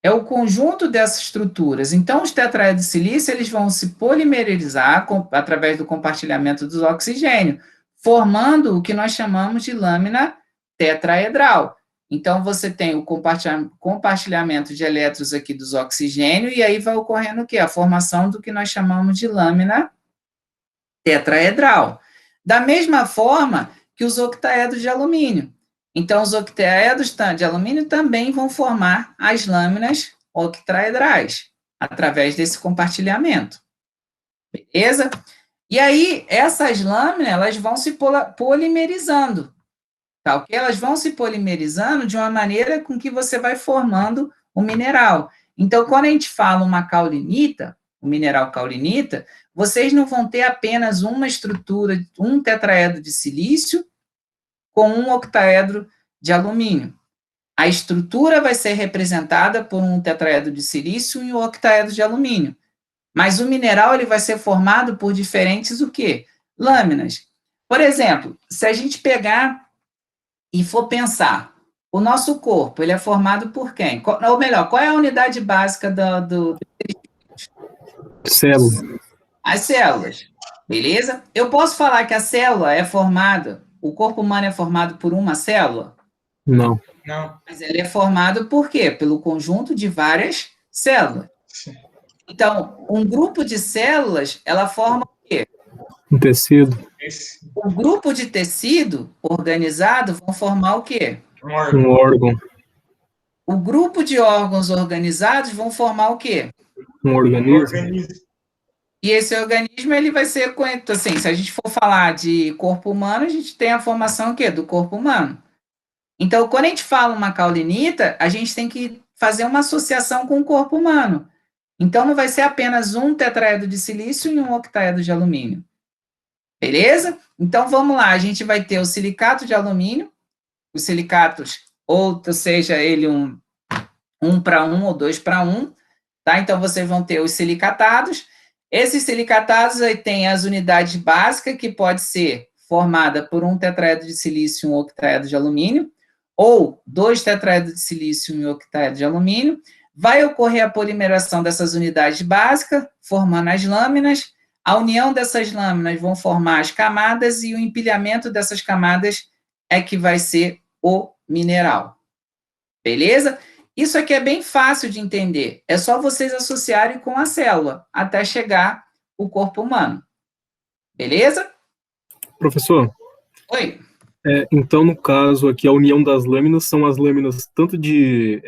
é o conjunto dessas estruturas. Então, os tetraedros de silício, eles vão se polimerizar através do compartilhamento do oxigênio, formando o que nós chamamos de lâmina tetraedral. Então, você tem o compartilhamento de elétrons aqui dos oxigênios, e aí vai ocorrendo o quê? A formação do que nós chamamos de lâmina tetraedral. Da mesma forma que os octaedros de alumínio. Então, os octaedros de alumínio também vão formar as lâminas octaedrais, através desse compartilhamento. Beleza? E aí, essas lâminas, elas vão se polimerizando. tá ok? Elas vão se polimerizando de uma maneira com que você vai formando o mineral. Então, quando a gente fala uma caulinita, o mineral caulinita, vocês não vão ter apenas uma estrutura, um tetraedro de silício com um octaedro de alumínio. A estrutura vai ser representada por um tetraedro de silício e um octaedro de alumínio. Mas o mineral ele vai ser formado por diferentes o quê? Lâminas. Por exemplo, se a gente pegar e for pensar, o nosso corpo ele é formado por quem? Ou melhor, qual é a unidade básica do Célula. as células? Beleza? Eu posso falar que a célula é formada, o corpo humano é formado por uma célula? Não. Não. Mas ele é formado por quê? Pelo conjunto de várias células. Sim. Então, um grupo de células, ela forma o quê? Um tecido. Um grupo de tecido organizado vão formar o quê? Um órgão. Um órgão. O grupo de órgãos organizados vão formar o quê? Um organismo. E esse organismo, ele vai ser, assim, se a gente for falar de corpo humano, a gente tem a formação o quê? Do corpo humano. Então, quando a gente fala uma caulinita, a gente tem que fazer uma associação com o corpo humano. Então, não vai ser apenas um tetraedro de silício e um octaedro de alumínio. Beleza? Então, vamos lá. A gente vai ter o silicato de alumínio, os silicatos, ou seja, ele um para um ou 2 para 1, tá? Então, vocês vão ter os silicatados. Esses silicatados aí tem as unidades básicas, que pode ser formada por um tetraedro de silício e um octaedro de alumínio, ou 2 tetraedros de silício e um octaedro de alumínio. Vai ocorrer a polimeração dessas unidades básicas, formando as lâminas. A união dessas lâminas vão formar as camadas e o empilhamento dessas camadas é que vai ser o mineral. Beleza? Isso aqui é bem fácil de entender. É só vocês associarem com a célula até chegar o corpo humano. Beleza? Professor, Oi. então, no caso aqui, a união das lâminas são as lâminas tanto de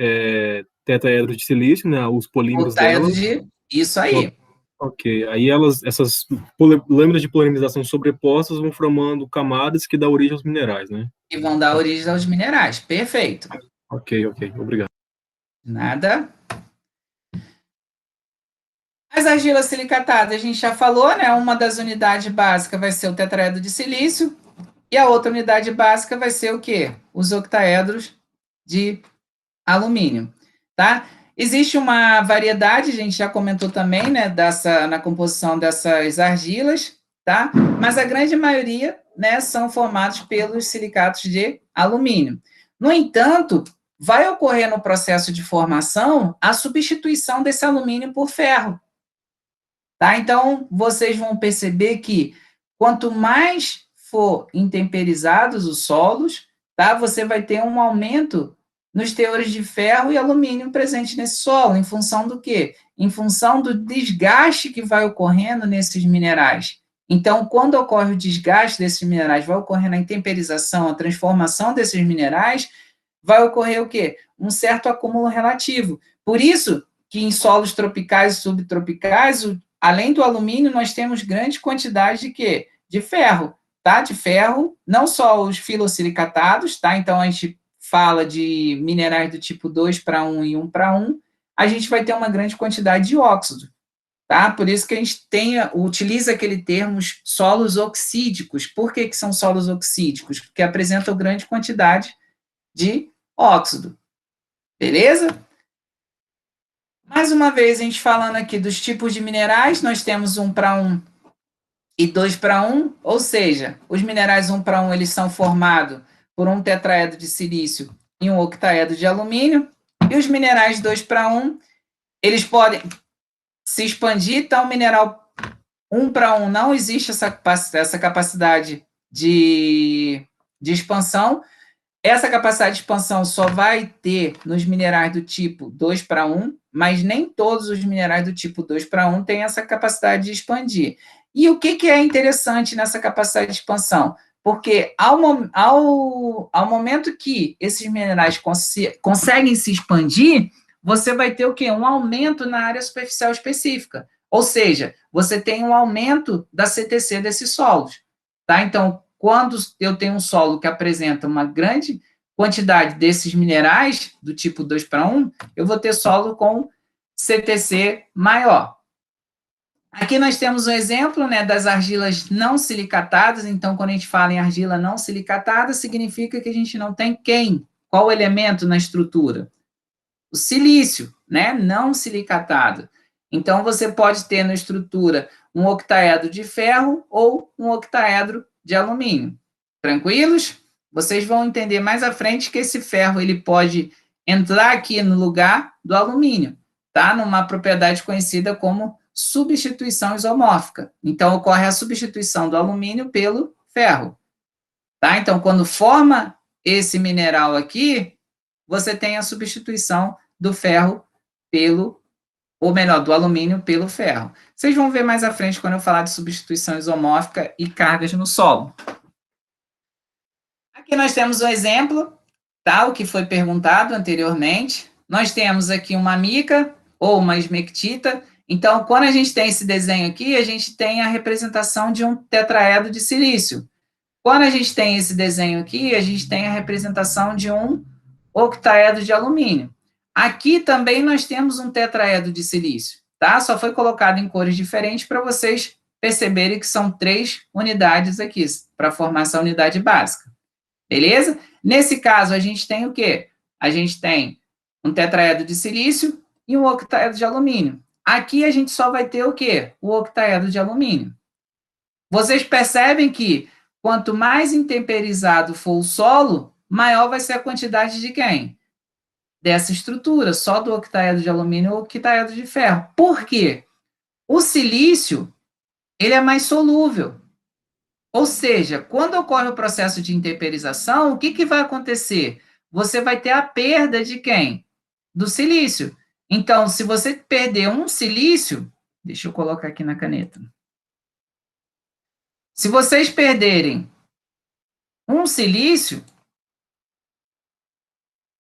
tetraedro de silício, né, os polímeros delas. Isso aí. Ok, aí essas lâminas de polarização sobrepostas vão formando camadas que dão origem aos minerais, né? E vão dar origem aos minerais. Perfeito. Ok, obrigado. Nada. As argilas silicatadas, a gente já falou, né? Uma das unidades básicas vai ser o tetraedro de silício, e a outra unidade básica vai ser o quê? Os octaedros de alumínio, tá? Existe uma variedade, a gente já comentou também, né, na composição dessas argilas, tá? Mas a grande maioria, né, são formados pelos silicatos de alumínio. No entanto, vai ocorrer no processo de formação a substituição desse alumínio por ferro, tá? Então, vocês vão perceber que quanto mais for intemperizados os solos, tá? Você vai ter um aumento nos teores de ferro e alumínio presentes nesse solo, em função do quê? Em função do desgaste que vai ocorrendo nesses minerais. Então, quando ocorre o desgaste desses minerais, vai ocorrendo a intemperização, a transformação desses minerais, vai ocorrer o quê? Um certo acúmulo relativo. Por isso que em solos tropicais e subtropicais, além do alumínio, nós temos grande quantidade de quê? De ferro, tá? De ferro, não só os filosilicatados, tá? Então, a gente fala de minerais do tipo 2 para 1 e 1 para 1, a gente vai ter uma grande quantidade de óxido, tá? Por isso que a gente utiliza aquele termo solos oxídicos. Por que são solos oxídicos? Porque apresentam grande quantidade de óxido. Beleza? Mais uma vez, a gente falando aqui dos tipos de minerais, nós temos 1 para 1 e 2 para 1, ou seja, os minerais 1 para 1, eles são formados por um tetraedro de silício e um octaedro de alumínio, e os minerais 2 para 1, eles podem se expandir, então o mineral 1 para 1 não existe essa capacidade de expansão. Essa capacidade de expansão só vai ter nos minerais do tipo 2 para 1, mas nem todos os minerais do tipo 2 para 1 têm essa capacidade de expandir. E o que é interessante nessa capacidade de expansão? Porque ao momento que esses minerais conseguem se expandir, você vai ter o quê? Um aumento na área superficial específica. Ou seja, você tem um aumento da CTC desses solos. Tá? Então, quando eu tenho um solo que apresenta uma grande quantidade desses minerais, do tipo 2:1, eu vou ter solo com CTC maior. Aqui nós temos um exemplo, né, das argilas não silicatadas. Então, quando a gente fala em argila não silicatada, significa que a gente não tem quem? Qual o elemento na estrutura? O silício, né, não silicatado. Então, você pode ter na estrutura um octaedro de ferro ou um octaedro de alumínio. Tranquilos? Vocês vão entender mais à frente que esse ferro ele pode entrar aqui no lugar do alumínio, tá? Numa propriedade conhecida como substituição isomórfica. Então, ocorre a substituição do alumínio pelo ferro, tá? Então, quando forma esse mineral aqui, você tem a substituição do ferro pelo, ou melhor, do alumínio pelo ferro. Vocês vão ver mais à frente quando eu falar de substituição isomórfica e cargas no solo. Aqui nós temos um exemplo, tá? O que foi perguntado anteriormente. Nós temos aqui uma mica ou uma esmectita. Então, quando a gente tem esse desenho aqui, a gente tem a representação de um tetraedro de silício. Quando a gente tem esse desenho aqui, a gente tem a representação de um octaedro de alumínio. Aqui também nós temos um tetraedro de silício, tá? Só foi colocado em cores diferentes para vocês perceberem que são 3 unidades aqui, para formar essa unidade básica. Beleza? Nesse caso, a gente tem o quê? A gente tem um tetraedro de silício e um octaedro de alumínio. Aqui a gente só vai ter o quê? O octaedro de alumínio. Vocês percebem que quanto mais intemperizado for o solo, maior vai ser a quantidade de quem? Dessa estrutura, só do octaedro de alumínio ou octaedro de ferro. Por quê? O silício, ele é mais solúvel. Ou seja, quando ocorre o processo de intemperização, o que vai acontecer? Você vai ter a perda de quem? Do silício. Então, se você perder um silício, deixa eu colocar aqui na caneta. Se vocês perderem um silício,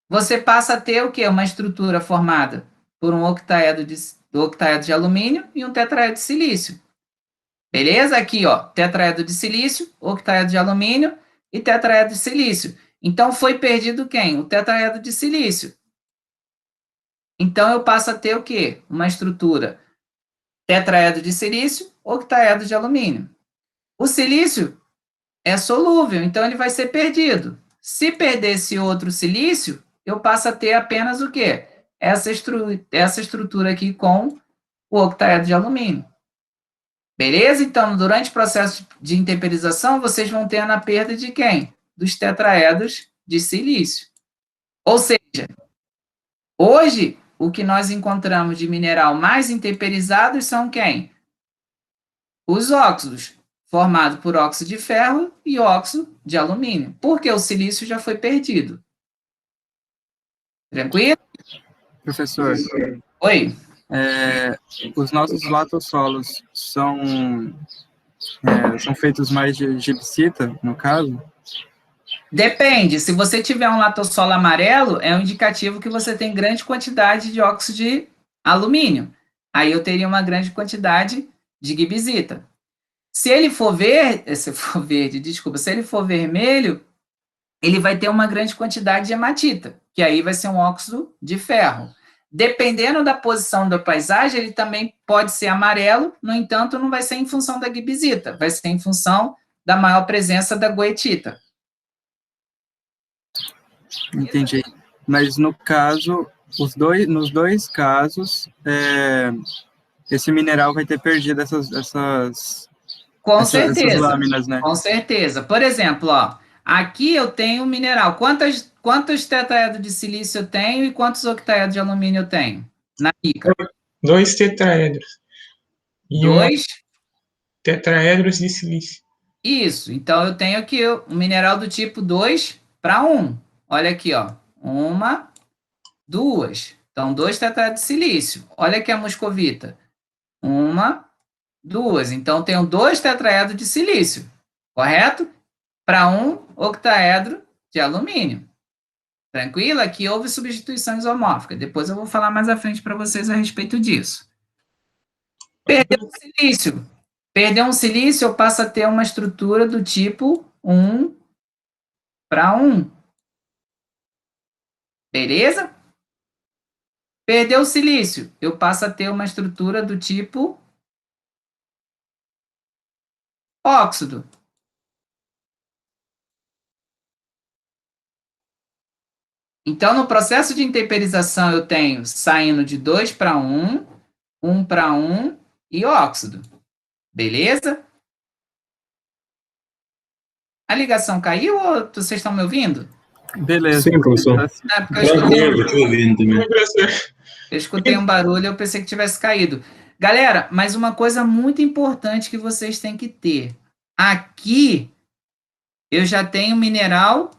você passa a ter o quê? Uma estrutura formada por um octaedro de alumínio e um tetraedro de silício. Beleza? Aqui, ó, tetraedro de silício, octaedro de alumínio e tetraedro de silício. Então, foi perdido quem? O tetraedro de silício. Então, eu passo a ter o quê? Uma estrutura tetraedro de silício, octaedro de alumínio. O silício é solúvel, então ele vai ser perdido. Se perder esse outro silício, eu passo a ter apenas o quê? Essa estrutura aqui com o octaedro de alumínio. Beleza? Então, durante o processo de intemperização, vocês vão ter a perda de quem? Dos tetraedros de silício. Ou seja, hoje, o que nós encontramos de mineral mais intemperizados são quem? Os óxidos, formados por óxido de ferro e óxido de alumínio, porque o silício já foi perdido. Tranquilo? Professor, Oi? os nossos latossolos são feitos mais de gibsita, no caso? Depende. Se você tiver um latossolo amarelo, é um indicativo que você tem grande quantidade de óxido de alumínio. Aí eu teria uma grande quantidade de gibsita. Se ele for vermelho, ele vai ter uma grande quantidade de hematita, que aí vai ser um óxido de ferro. Dependendo da posição da paisagem, ele também pode ser amarelo, no entanto, não vai ser em função da gibsita, vai ser em função da maior presença da goetita. Entendi. Mas no caso, nos dois casos, esse mineral vai ter perdido essas lâminas, né? Com certeza. Por exemplo, ó, aqui eu tenho um mineral. Quantos tetraedros de silício eu tenho e quantos octaedros de alumínio eu tenho? Na mica. 2 tetraedros. E 2 tetraedros de silício. Isso. Então, eu tenho aqui um mineral do tipo 2:1. Olha aqui, ó. 1, 2. Então, 2 tetraedros de silício. Olha aqui a moscovita. 1, 2. Então, eu tenho 2 tetraedros de silício. Correto? Para 1 octaedro de alumínio. Tranquilo? Aqui houve substituição isomórfica. Depois eu vou falar mais à frente para vocês a respeito disso. Perdeu um silício. Eu passo a ter uma estrutura do tipo 1 para 1. Beleza? Perdeu o silício, eu passo a ter uma estrutura do tipo óxido. Então, no processo de intemperização, eu tenho saindo de 2 para 1, 1 para 1 e óxido. Beleza? A ligação caiu ou vocês estão me ouvindo? Beleza. Sim, professor. É, porque eu Tô ouvindo também. eu escutei um barulho e eu pensei que tivesse caído. Galera, mas uma coisa muito importante que vocês têm que ter. Aqui, eu já tenho mineral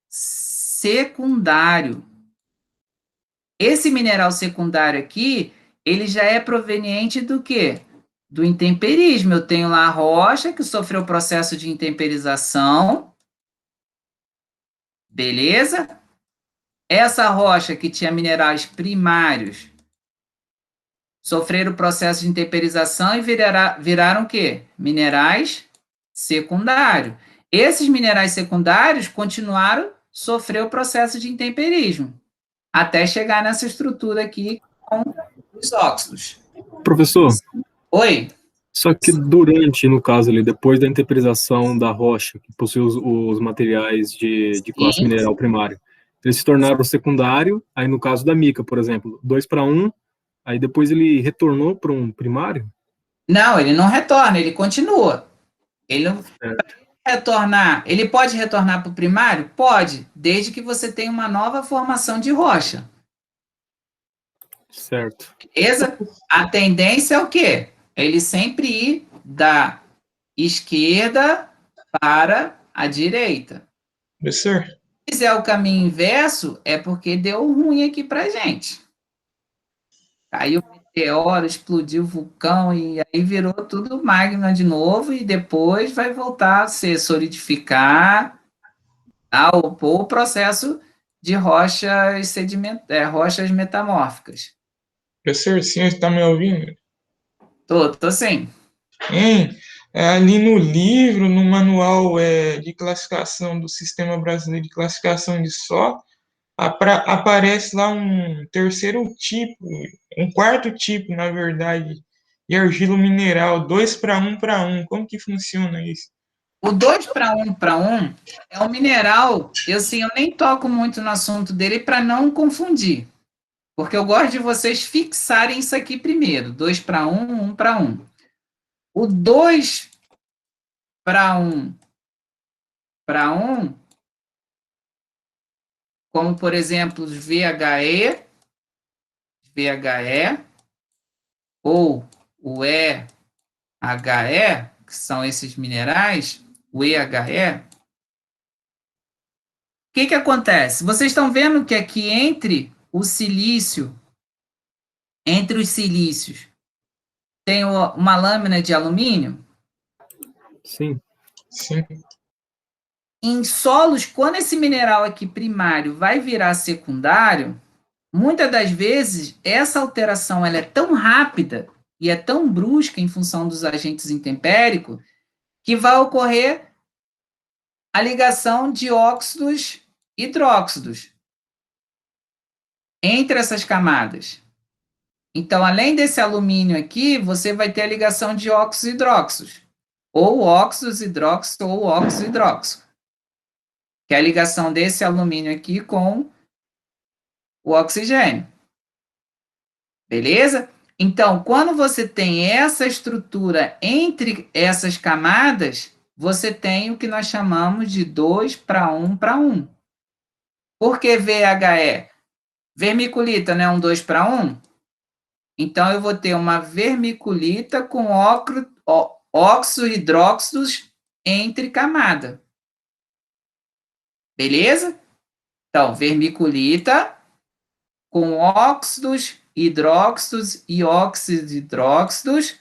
secundário. Esse mineral secundário aqui, ele já é proveniente do quê? Do intemperismo. Eu tenho lá a rocha que sofreu o processo de intemperização. Beleza? Essa rocha que tinha minerais primários sofreram o processo de intemperização e viraram o quê? Minerais secundários. Esses minerais secundários continuaram a sofrer o processo de intemperismo, até chegar nessa estrutura aqui com os óxidos. Professor, Oi? só que durante, no caso ali, depois da intemperização da rocha, que possui os materiais de classe Sim. mineral primário, eles se tornaram secundário, aí no caso da mica, por exemplo, 2 para 1, aí depois ele retornou para um primário? Não, ele não retorna, ele continua. Ele não retornar. Ele pode retornar para o primário? Pode, desde que você tenha uma nova formação de rocha. Certo. Beleza? A tendência é o quê? Ele sempre ir da esquerda para a direita. Professor, Se fizer o caminho inverso, é porque deu ruim aqui pra gente. Caiu um meteoro, explodiu o vulcão e aí virou tudo magma de novo e depois vai voltar a se solidificar o processo de rochas rochas metamórficas. professor, o senhor está me ouvindo? Tô sim. Hein? Ali no livro, no manual de classificação do Sistema Brasileiro de Classificação de Solo, aparece lá um terceiro tipo, um quarto tipo, na verdade, de argila mineral, 2 para 1 para 1. Como que funciona isso? O 2 para 1 é um mineral, eu nem toco muito no assunto dele para não confundir, porque eu gosto de vocês fixarem isso aqui primeiro, 2 para 1, 1 para 1. O 2 para 1 para 1, como por exemplo os VHE, ou o EHE, que são esses minerais, o EHE, o que acontece? Vocês estão vendo que aqui entre os silícios, tem uma lâmina de alumínio? Sim. Sim. Em solos, quando esse mineral aqui primário vai virar secundário, muitas das vezes essa alteração ela é tão rápida e é tão brusca em função dos agentes intempéricos que vai ocorrer a ligação de óxidos e hidróxidos entre essas camadas. Então, além desse alumínio aqui, você vai ter a ligação de óxidos e hidróxidos, ou óxidos, hidróxidos, ou óxidos e hidróxidos, que é a ligação desse alumínio aqui com o oxigênio. Beleza? Então, quando você tem essa estrutura entre essas camadas, você tem o que nós chamamos de 2 para 1 para 1. Por que VHE? Vermiculita não é um 2 para 1? Então, eu vou ter uma vermiculita com óxidos e hidróxidos entre camada. Beleza? Então, vermiculita com óxidos, hidróxidos e óxidos e hidróxidos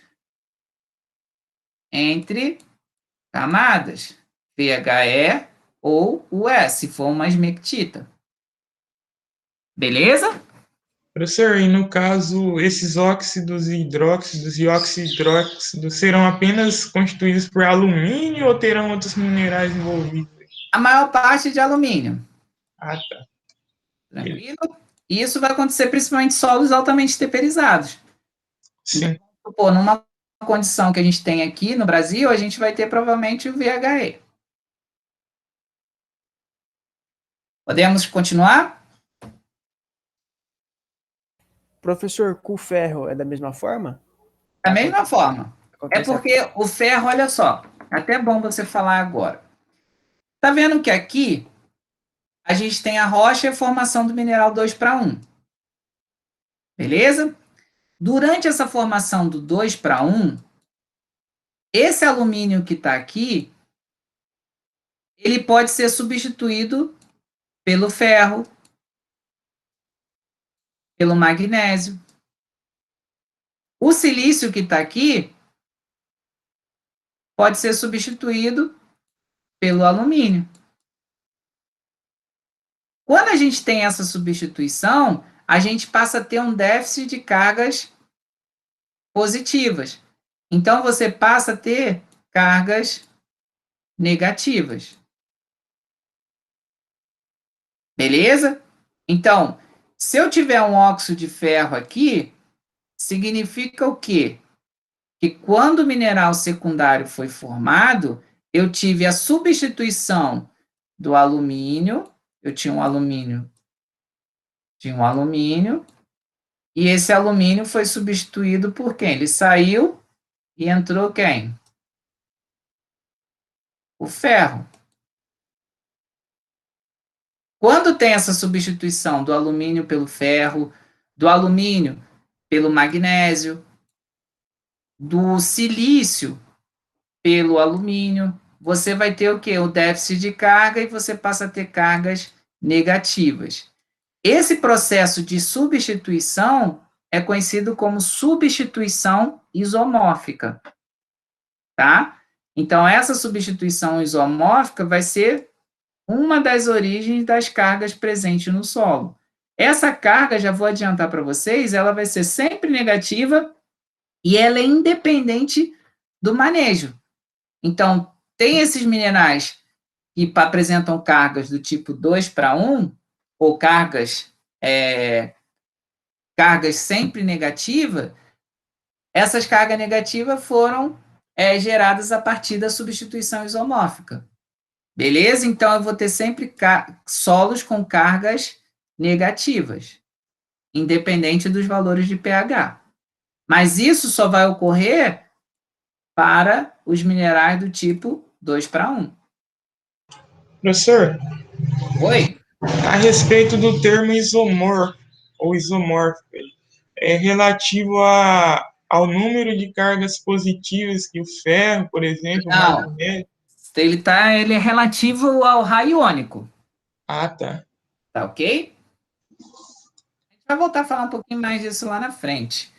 entre camadas. VHE ou UE, se for uma esmectita. Beleza? Professor, e no caso, esses óxidos e hidróxidos e oxidróxidos serão apenas constituídos por alumínio ou terão outros minerais envolvidos? A maior parte de alumínio. Ah, tá. Tranquilo? E isso vai acontecer principalmente em solos altamente temperizados. Sim. Pô, numa condição que a gente tem aqui no Brasil, a gente vai ter provavelmente o VHE. Podemos continuar? Professor, com o ferro é da mesma forma? Da mesma forma. É Acontece porque o ferro, olha só, até bom você falar agora. Tá vendo que aqui a gente tem a rocha e a formação do mineral 2:1. Beleza? Durante essa formação do 2:1, esse alumínio que está aqui, ele pode ser substituído pelo ferro, pelo magnésio. O silício que está aqui pode ser substituído pelo alumínio. Quando a gente tem essa substituição, a gente passa a ter um déficit de cargas positivas. Então, você passa a ter cargas negativas. Beleza? Então, se eu tiver um óxido de ferro aqui, significa o quê? Que quando o mineral secundário foi formado, eu tive a substituição do alumínio, eu tinha um alumínio, e esse alumínio foi substituído por quem? Ele saiu e entrou quem? O ferro. Quando tem essa substituição do alumínio pelo ferro, do alumínio pelo magnésio, do silício pelo alumínio, você vai ter o quê? O déficit de carga e você passa a ter cargas negativas. Esse processo de substituição é conhecido como substituição isomórfica, tá? Então, essa substituição isomórfica vai ser uma das origens das cargas presentes no solo. Essa carga, já vou adiantar para vocês, ela vai ser sempre negativa e ela é independente do manejo. Então, tem esses minerais que apresentam cargas do tipo 2:1, ou cargas sempre negativas. Essas cargas negativas foram geradas a partir da substituição isomórfica. Beleza? Então, eu vou ter sempre solos com cargas negativas, independente dos valores de pH. Mas isso só vai ocorrer para os minerais do tipo 2:1. Professor? Oi? A respeito do termo isomorfo, ou isomórfico, é relativo ao número de cargas positivas que o ferro, por exemplo, o magnésio... Ele é relativo ao raio iônico. Ah, tá. Tá ok? A gente vai voltar a falar um pouquinho mais disso lá na frente.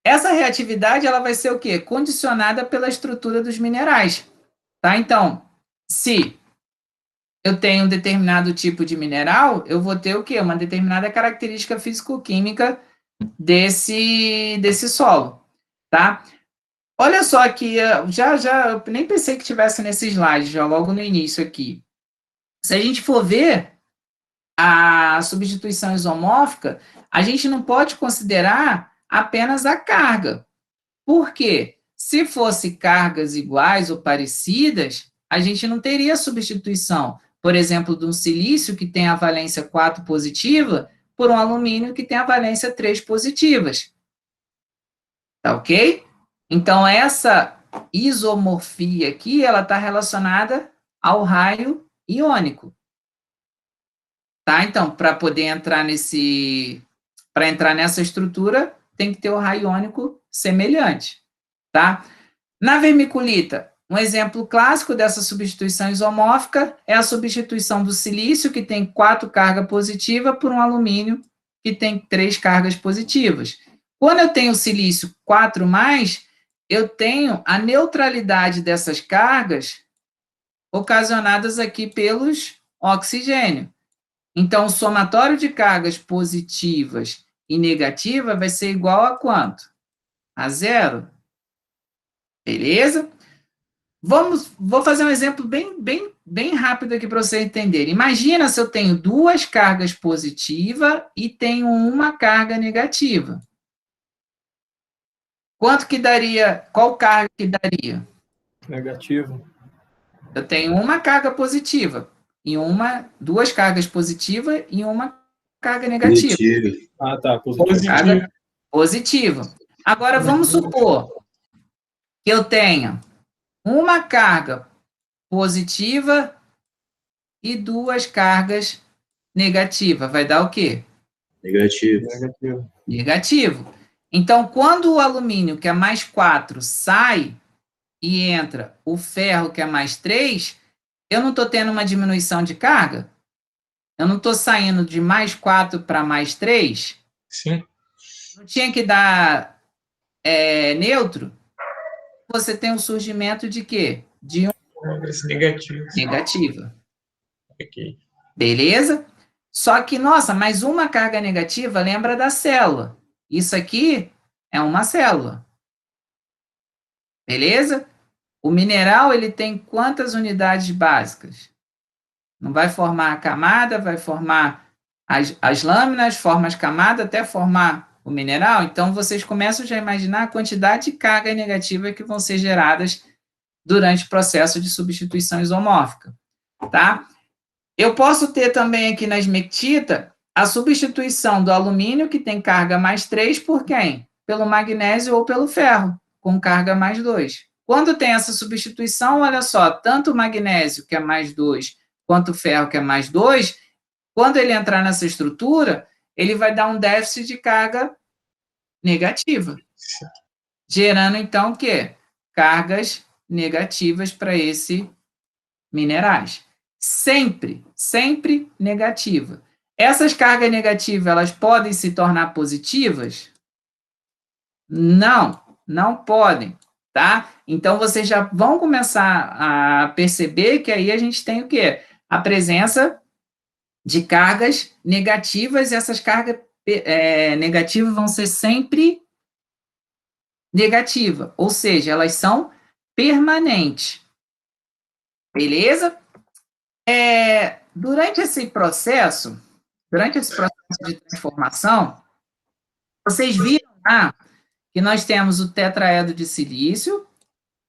Essa reatividade, ela vai ser o quê? Condicionada pela estrutura dos minerais. Tá? Então, se eu tenho um determinado tipo de mineral, eu vou ter o quê? Uma determinada característica físico-química desse solo. Tá? Olha só aqui, eu nem pensei que tivesse nesse slide, já logo no início aqui. Se a gente for ver a substituição isomórfica, a gente não pode considerar apenas a carga. Por quê? Se fosse cargas iguais ou parecidas, a gente não teria substituição, por exemplo, de um silício que tem a valência 4 positiva, por um alumínio que tem a valência 3 positivas. Tá ok? Então, essa isomorfia aqui, ela está relacionada ao raio iônico. Tá? Então, para poder entrar nessa estrutura, tem que ter o raio iônico semelhante. Tá? Na vermiculita, um exemplo clássico dessa substituição isomórfica é a substituição do silício, que tem 4 cargas positivas, por um alumínio, que tem 3 cargas positivas. Quando eu tenho silício 4+, eu tenho a neutralidade dessas cargas ocasionadas aqui pelos oxigênio. Então, o somatório de cargas positivas e negativas vai ser igual a quanto? A 0. Beleza? Vou fazer um exemplo bem rápido aqui para você entender. Imagina se eu tenho duas cargas positivas e tenho uma carga negativa. Quanto que daria? Qual carga que daria? Negativo. Eu tenho uma carga positiva e duas cargas positivas e uma carga negativa. Positivo. Ah, tá. Positivo. Carga positiva. Agora, vamos supor que eu tenha uma carga positiva e duas cargas negativas. Vai dar o quê? Negativo. Negativo. Negativo. Então, quando o alumínio, que é mais 4, sai e entra o ferro, que é mais 3, eu não estou tendo uma diminuição de carga? Eu não estou saindo de mais 4 para mais 3? Sim. Não tinha que dar neutro? Você tem o surgimento de quê? De Cargas negativas. negativa. Ok. Beleza? Só que, nossa, mais uma carga negativa lembra da célula. Isso aqui é uma célula. Beleza? O mineral, ele tem quantas unidades básicas? Não vai formar a camada, vai formar as lâminas, forma as camadas até formar o mineral. Então, vocês começam já a imaginar a quantidade de carga negativa que vão ser geradas durante o processo de substituição isomórfica. Tá? Eu posso ter também aqui na esmectita a substituição do alumínio, que tem carga mais 3, por quem? Pelo magnésio ou pelo ferro, com carga mais 2. Quando tem essa substituição, olha só, tanto o magnésio, que é mais 2, quanto o ferro, que é mais 2, quando ele entrar nessa estrutura, ele vai dar um déficit de carga negativa, gerando, então, o quê? Cargas negativas para esses minerais. Sempre negativa. Essas cargas negativas, elas podem se tornar positivas? Não podem, tá? Então, vocês já vão começar a perceber que aí a gente tem o quê? A presença de cargas negativas, e essas cargas negativas vão ser sempre negativas, ou seja, elas são permanentes. Beleza? Durante esse processo de transformação, vocês viram lá que nós temos o tetraedro de silício,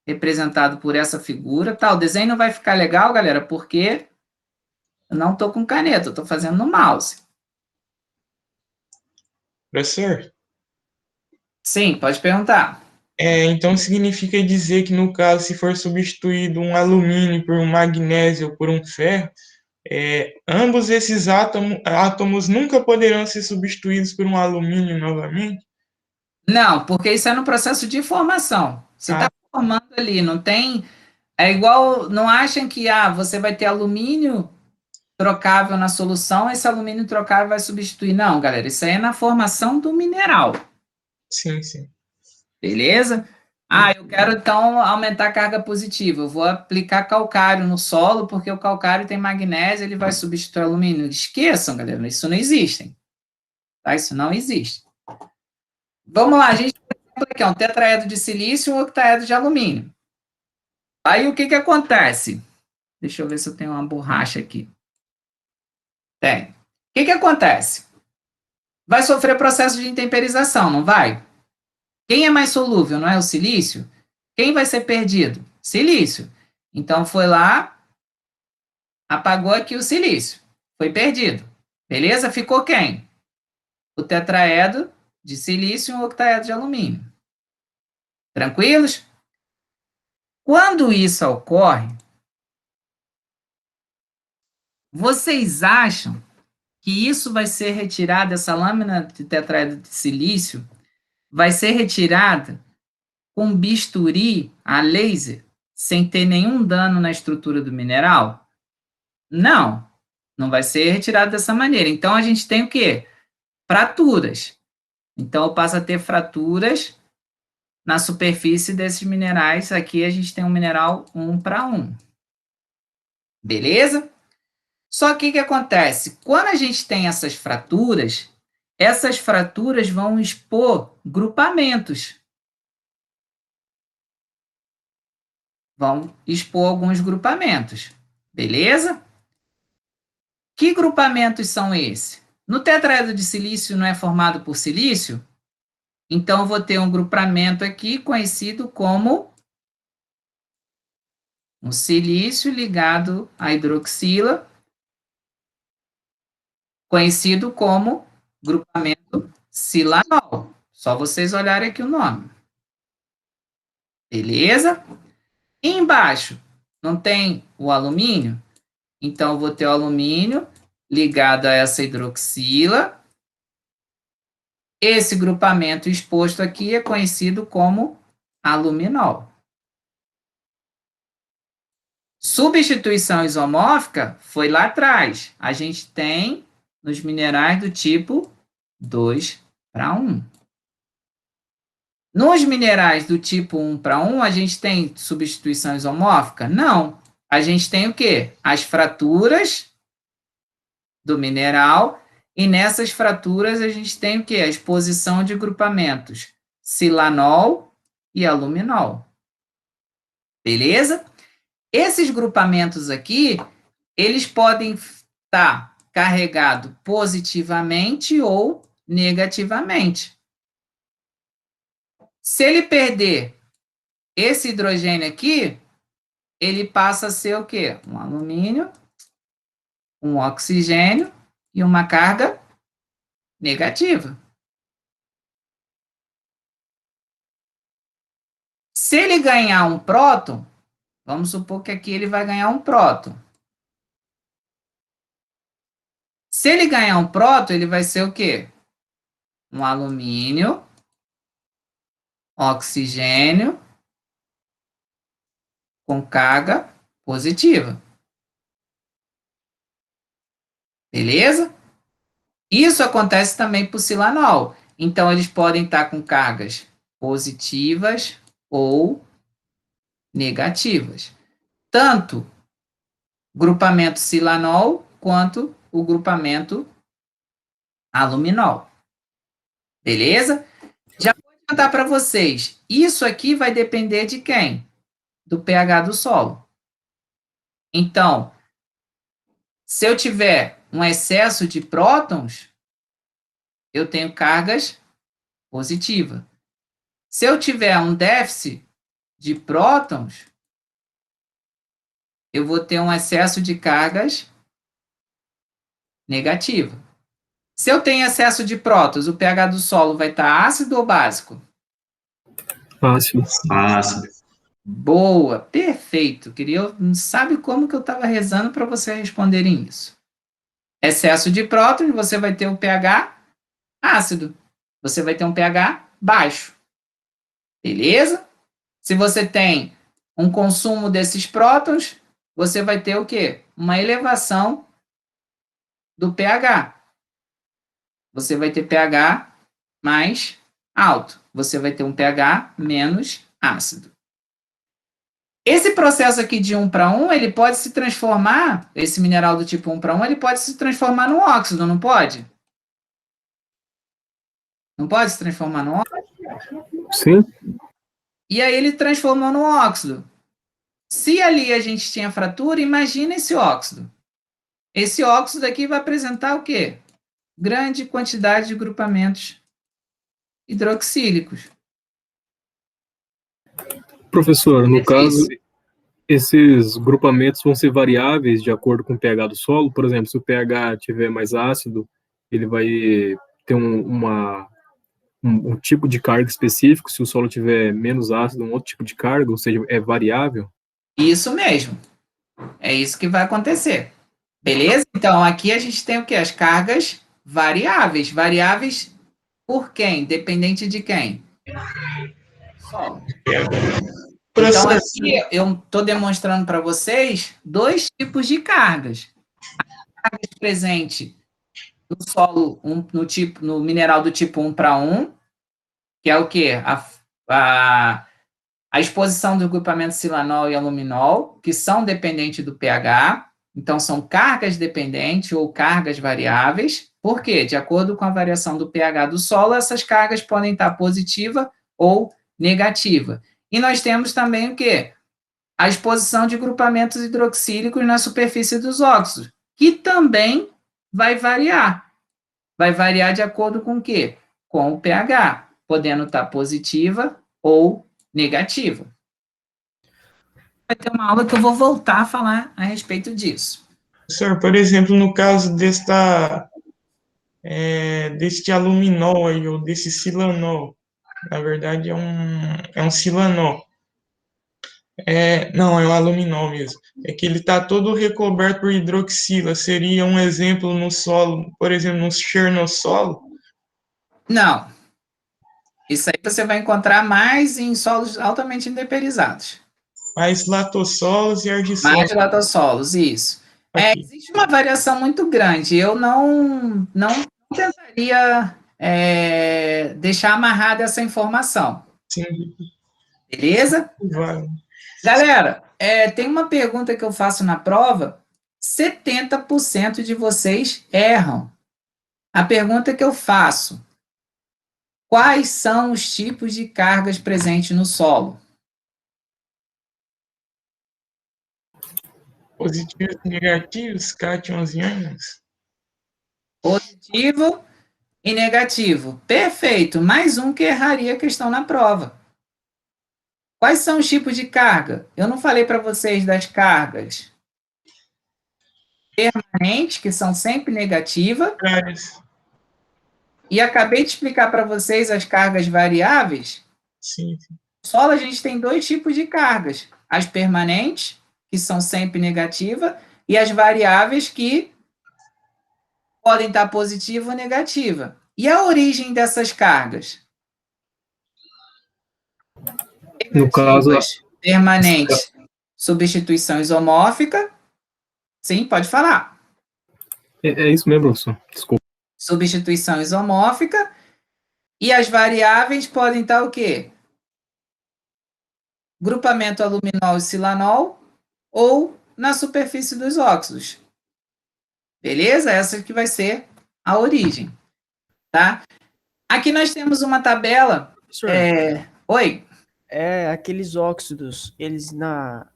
representado por essa figura. Tá, o desenho não vai ficar legal, galera, porque eu não estou com caneta, eu estou fazendo no mouse. Professor? Sim, pode perguntar. Então significa dizer que, no caso, se for substituído um alumínio por um magnésio ou por um ferro, ambos esses átomos nunca poderão ser substituídos por um alumínio novamente? Não, porque isso é no processo de formação. Você está formando ali, não tem... É igual, não achem que você vai ter alumínio trocável na solução, esse alumínio trocável vai substituir. Não, galera, isso aí é na formação do mineral. Sim, sim. Beleza? Eu quero, então, aumentar a carga positiva. Eu vou aplicar calcário no solo, porque o calcário tem magnésio, ele vai substituir o alumínio. Esqueçam, galera, isso não existe. Tá? Isso não existe. Vamos lá, a gente tem aqui um tetraedro de silício e um octaedro de alumínio. Aí, o que acontece? Deixa eu ver se eu tenho uma borracha aqui. Tem. O que acontece? Vai sofrer processo de intemperização, não vai? Quem é mais solúvel, não é o silício? Quem vai ser perdido? Silício. Então, foi lá, apagou aqui o silício. Foi perdido. Beleza? Ficou quem? O tetraedro de silício e o octaedro de alumínio. Tranquilos? Quando isso ocorre, vocês acham que isso vai ser retirado, essa lâmina de tetraedro de silício, vai ser retirada com bisturi a laser, sem ter nenhum dano na estrutura do mineral? Não vai ser retirado dessa maneira. Então, a gente tem o quê? Fraturas. Então, eu passo a ter fraturas na superfície desses minerais. Aqui a gente tem um mineral 1 para 1. Beleza? Só que o que acontece? Quando a gente tem essas fraturas vão expor grupamentos. Vão expor alguns grupamentos. Beleza? Que grupamentos são esses? No tetraedro de silício não é formado por silício? Então, eu vou ter um grupamento aqui conhecido como um silício ligado à hidroxila, conhecido como grupamento silanol. Só vocês olharem aqui o nome. Beleza? E embaixo, não tem o alumínio? Então, eu vou ter o alumínio ligado a essa hidroxila. Esse grupamento exposto aqui é conhecido como aluminol. Substituição isomórfica foi lá atrás. A gente tem nos minerais do tipo 2:1. Nos minerais do tipo 1:1, a gente tem substituição isomórfica? Não. A gente tem o quê? As fraturas do mineral, e nessas fraturas a gente tem o quê? A exposição de grupamentos silanol e aluminol. Beleza? Esses grupamentos aqui, eles podem estar carregados positivamente ou negativamente. Se ele perder esse hidrogênio aqui, ele passa a ser o quê? Um alumínio, um oxigênio e uma carga negativa. Se ele ganhar um próton, vamos supor que aqui ele vai ganhar um próton. Se ele ganhar um próton, ele vai ser o quê? Um alumínio, oxigênio, com carga positiva. Beleza? Isso acontece também para o silanol. Então, eles podem estar com cargas positivas ou negativas. Tanto grupamento silanol quanto o grupamento aluminol. Beleza? Já vou adiantar para vocês. Isso aqui vai depender de quem? Do pH do solo. Então, se eu tiver um excesso de prótons, eu tenho cargas positivas. Se eu tiver um déficit de prótons, eu vou ter um excesso de cargas negativas. Se eu tenho excesso de prótons, o pH do solo vai estar ácido ou básico? Ácido. Ácido. Boa, perfeito. Não sabe como que eu estava rezando para vocês responderem isso. Excesso de prótons, você vai ter um pH ácido. Você vai ter um pH baixo. Beleza? Se você tem um consumo desses prótons, você vai ter o quê? Uma elevação do pH. Você vai ter pH mais alto. Você vai ter um pH menos ácido. Esse processo aqui de 1:1, ele pode se transformar, esse mineral do tipo 1:1, ele pode se transformar num óxido, não pode? Não pode se transformar num óxido? Sim. E aí ele transformou num óxido. Se ali a gente tinha fratura, imagina esse óxido. Esse óxido aqui vai apresentar o quê? Grande quantidade de grupamentos hidroxílicos. Professor, no caso, esses grupamentos vão ser variáveis de acordo com o pH do solo? Por exemplo, se o pH estiver mais ácido, ele vai ter um tipo de carga específico, se o solo tiver menos ácido, um outro tipo de carga, ou seja, é variável? Isso mesmo. É isso que vai acontecer. Beleza? Então, aqui a gente tem o quê? As cargas variáveis. Variáveis por quem? Dependente de quem? Solo. Então, aqui eu estou demonstrando para vocês dois tipos de cargas. A carga presente no solo, no mineral do tipo 1:1, que é o quê? A exposição do grupamento silanol e aluminol, que são dependentes do pH, Então, são cargas dependentes ou cargas variáveis. Por quê? De acordo com a variação do pH do solo, essas cargas podem estar positiva ou negativa. E nós temos também o quê? A exposição de grupamentos hidroxílicos na superfície dos óxidos, que também vai variar. Vai variar de acordo com o quê? Com o pH, podendo estar positiva ou negativa. Vai ter uma aula que eu vou voltar a falar a respeito disso. Professor, por exemplo, no caso deste aluminol aí, ou desse silanol, na verdade é um silanol. Não, é um aluminol mesmo. É que ele está todo recoberto por hidroxila. Seria um exemplo no solo, por exemplo, no chernossolo? Não. Isso aí você vai encontrar mais em solos altamente indeperizados. Mais latossolos e argissolos. Mais latossolos, isso. Existe uma variação muito grande. Eu não tentaria deixar amarrada essa informação. Sim. Beleza? Vai. Galera, tem uma pergunta que eu faço na prova. 70% de vocês erram. A pergunta que eu faço: quais são os tipos de cargas presentes no solo? Positivos e negativos, cátions e ânions. Positivo e negativo. Perfeito. Mais um que erraria a questão na prova. Quais são os tipos de carga? Eu não falei para vocês das cargas permanentes, que são sempre negativas. E acabei de explicar para vocês as cargas variáveis. Sim. No solo a gente tem dois tipos de cargas. As permanentes, que são sempre negativas, e as variáveis, que podem estar positiva ou negativa. E a origem dessas cargas? No caso, permanente, substituição isomórfica. Sim, pode falar. É isso mesmo, professor. Desculpa. Substituição isomórfica. E as variáveis podem estar o quê? Grupamento aluminol e silanol, ou na superfície dos óxidos. Beleza? Essa que vai ser a origem. Tá? Aqui nós temos uma tabela. Oi? Aqueles óxidos,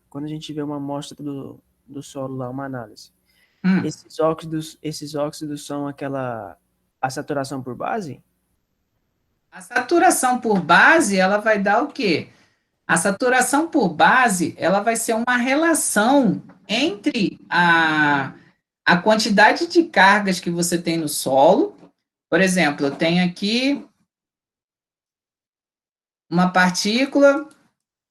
quando a gente vê uma amostra do solo lá, uma análise, esses óxidos são a saturação por base? A saturação por base, ela vai dar o quê? A saturação por base, ela vai ser uma relação entre a quantidade de cargas que você tem no solo. Por exemplo, eu tenho aqui uma partícula,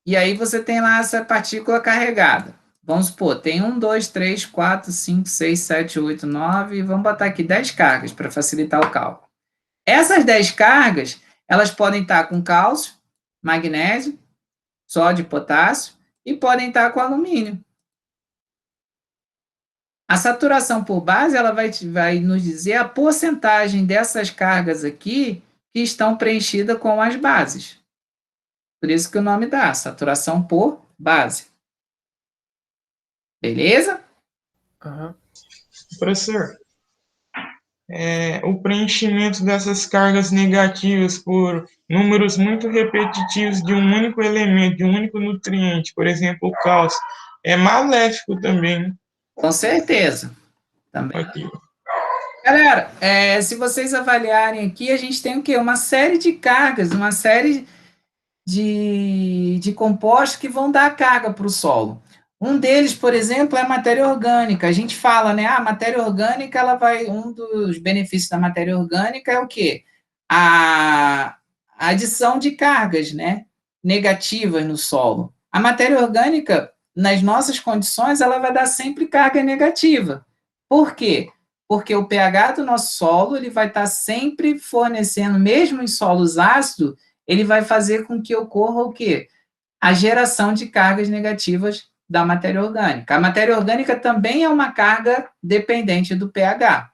e aí você tem lá essa partícula carregada. Vamos supor, tem 1, 2, 3, 4, 5, 6, 7, 8, 9, vamos botar aqui 10 cargas para facilitar o cálculo. Essas 10 cargas, elas podem estar com cálcio, magnésio, sódio e potássio, e podem estar com alumínio. A saturação por base, ela vai nos dizer a porcentagem dessas cargas aqui que estão preenchidas com as bases. Por isso que o nome dá, saturação por base. Beleza? Uhum. Professor, o preenchimento dessas cargas negativas por números muito repetitivos de um único elemento, de um único nutriente, por exemplo, o cálcio, é maléfico também, né? Com certeza. Também. Aqui. Galera, se vocês avaliarem aqui, a gente tem o quê? Uma série de cargas, uma série de compostos que vão dar carga para o solo. Um deles, por exemplo, é a matéria orgânica. A gente fala, né? A matéria orgânica, um dos benefícios da matéria orgânica é o quê? A adição de cargas, né? Negativas no solo. A matéria orgânica, nas nossas condições, ela vai dar sempre carga negativa. Por quê? Porque o pH do nosso solo, ele vai estar sempre fornecendo, mesmo em solos ácidos, ele vai fazer com que ocorra o quê? A geração de cargas negativas da matéria orgânica. A matéria orgânica também é uma carga dependente do pH.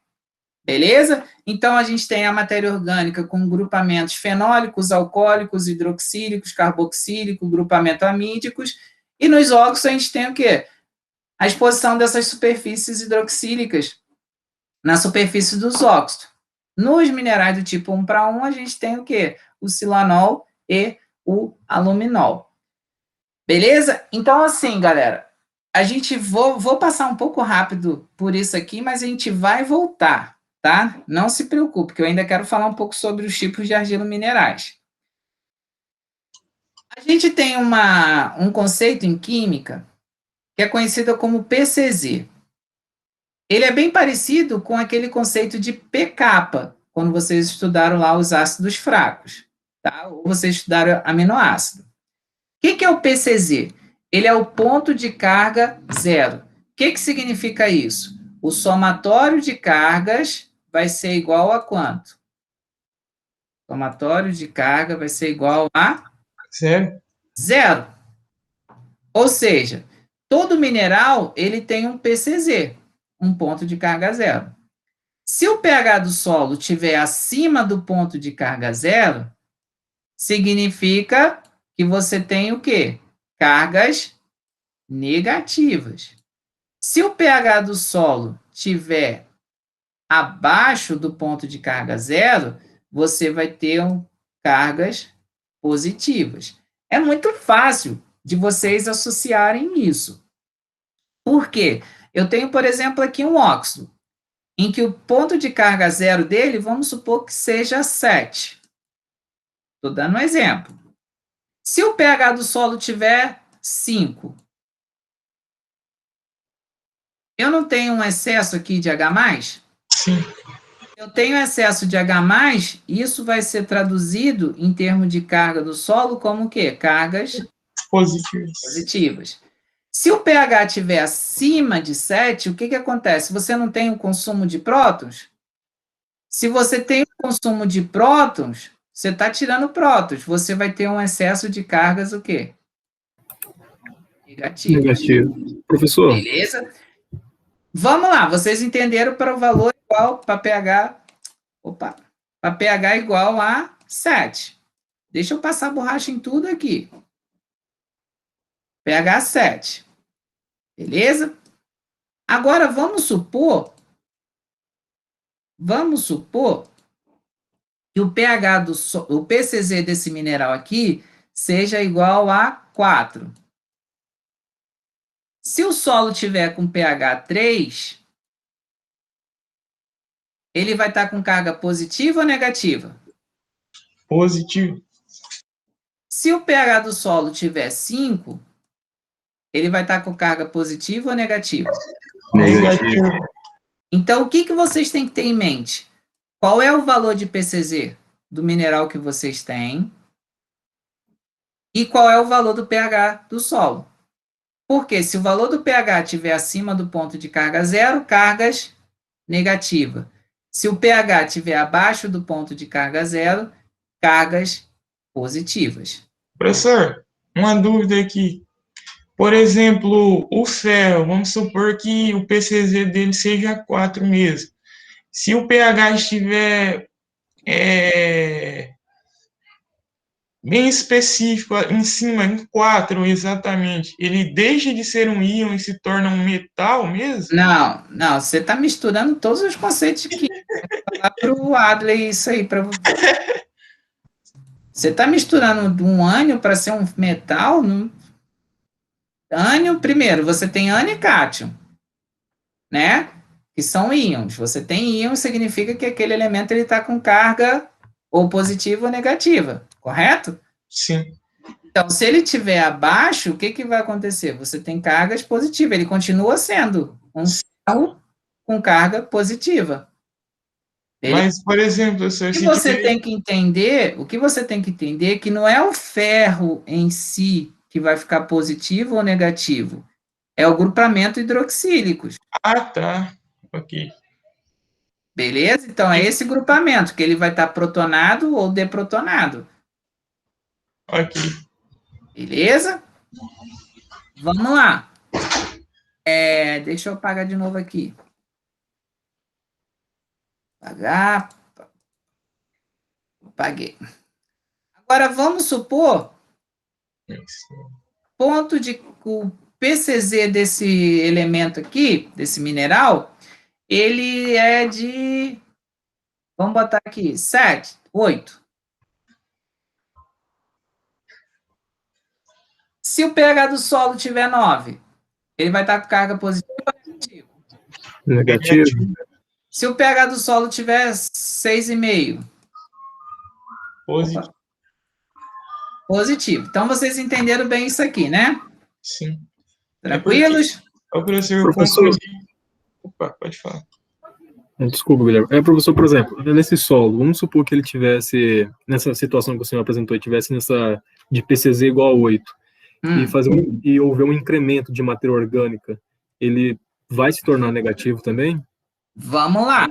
Beleza? Então, a gente tem a matéria orgânica com grupamentos fenólicos, alcoólicos, hidroxílicos, carboxílicos, grupamento amídicos, e nos óxidos a gente tem o quê? a exposição dessas superfícies hidroxílicas na superfície dos óxidos. Nos minerais do tipo 1:1, a gente tem o quê? O silanol e o aluminol. Beleza? Então, assim, galera, a gente vou passar um pouco rápido por isso aqui, mas a gente vai voltar, tá? Não se preocupe, que eu ainda quero falar um pouco sobre os tipos de argila minerais. A gente tem um conceito em química que é conhecido como PCZ. Ele é bem parecido com aquele conceito de pK, quando vocês estudaram lá os ácidos fracos, tá? Ou vocês estudaram aminoácido. O que é o PCZ? Ele é o ponto de carga zero. O que significa isso? O somatório de cargas vai ser igual a quanto? O somatório de carga vai ser igual a zero. Ou seja, todo mineral ele tem um PCZ, um ponto de carga zero. Se o pH do solo estiver acima do ponto de carga zero, significa que você tem o quê? Cargas negativas. Se o pH do solo estiver abaixo do ponto de carga zero, você vai ter cargas positivas. É muito fácil de vocês associarem isso. Por quê? Eu tenho, por exemplo, aqui um óxido, em que o ponto de carga zero dele, vamos supor que seja 7. Estou dando um exemplo. Se o pH do solo tiver 5, eu não tenho um excesso aqui de H+? Sim. Eu tenho excesso de H+, isso vai ser traduzido em termos de carga do solo como o quê? Cargas positivas. Se o pH estiver acima de 7, o que acontece? Você não tem o consumo de prótons? Se você tem o consumo de prótons, você está tirando prótons, você vai ter um excesso de cargas o quê? Negativo. Professor? Beleza? Vamos lá, vocês entenderam para o valor igual, para pH, para pH igual a 7. Deixa eu passar borracha em tudo aqui. pH 7. Beleza? Agora, vamos supor que o pH o PCZ desse mineral aqui seja igual a 4. Se o solo tiver com pH 3, ele vai estar com carga positiva ou negativa? Positivo. Se o pH do solo tiver 5, ele vai estar com carga positiva ou negativa? Negativo. Então, o que vocês têm que ter em mente? Qual é o valor de PCZ do mineral que vocês têm? E qual é o valor do pH do solo? Porque se o valor do pH estiver acima do ponto de carga zero, cargas negativa. Se o pH estiver abaixo do ponto de carga zero, cargas positivas. Professor, uma dúvida aqui. Por exemplo, o ferro, vamos supor que o PCZ dele seja 4 mesmo. Se o pH estiver bem específico, em cima, em 4 exatamente, ele deixa de ser um íon e se torna um metal mesmo? Não, você está misturando todos os conceitos de química. Vou falar para o Adley isso aí. Você está misturando um ânion para ser um metal? Ânion, primeiro, você tem ânion e cátion, né? Que são íons. Você tem íon, significa que aquele elemento está com carga ou positiva ou negativa, correto? Sim. Então, se ele estiver abaixo, o que vai acontecer? Você tem cargas positivas, ele continua sendo um ferro com carga positiva. Mas, por exemplo, o que você tem que entender é que não é o ferro em si que vai ficar positivo ou negativo, é o grupamento hidroxílicos. Ah, tá. Ok. Beleza? Então, é esse grupamento, que ele vai estar protonado ou deprotonado. Ok. Beleza? Vamos lá. Deixa eu apagar de novo aqui. Apagar. Apaguei. Agora, vamos supor o PCZ desse elemento aqui, desse mineral, ele é de, vamos botar aqui, 7, 8. Se o pH do solo tiver 9, ele vai estar com carga positiva ou negativa? Negativo. Se o pH do solo tiver 6,5? Positivo. Positivo. Então, vocês entenderam bem isso aqui, né? Sim. Tranquilos? Professor. Opa, pode falar. Desculpa, Guilherme. Professor, por exemplo, nesse solo, vamos supor que ele tivesse, nessa situação que o senhor apresentou, tivesse nessa de PCZ igual a 8, e houver um incremento de matéria orgânica, ele vai se tornar negativo também? Vamos lá.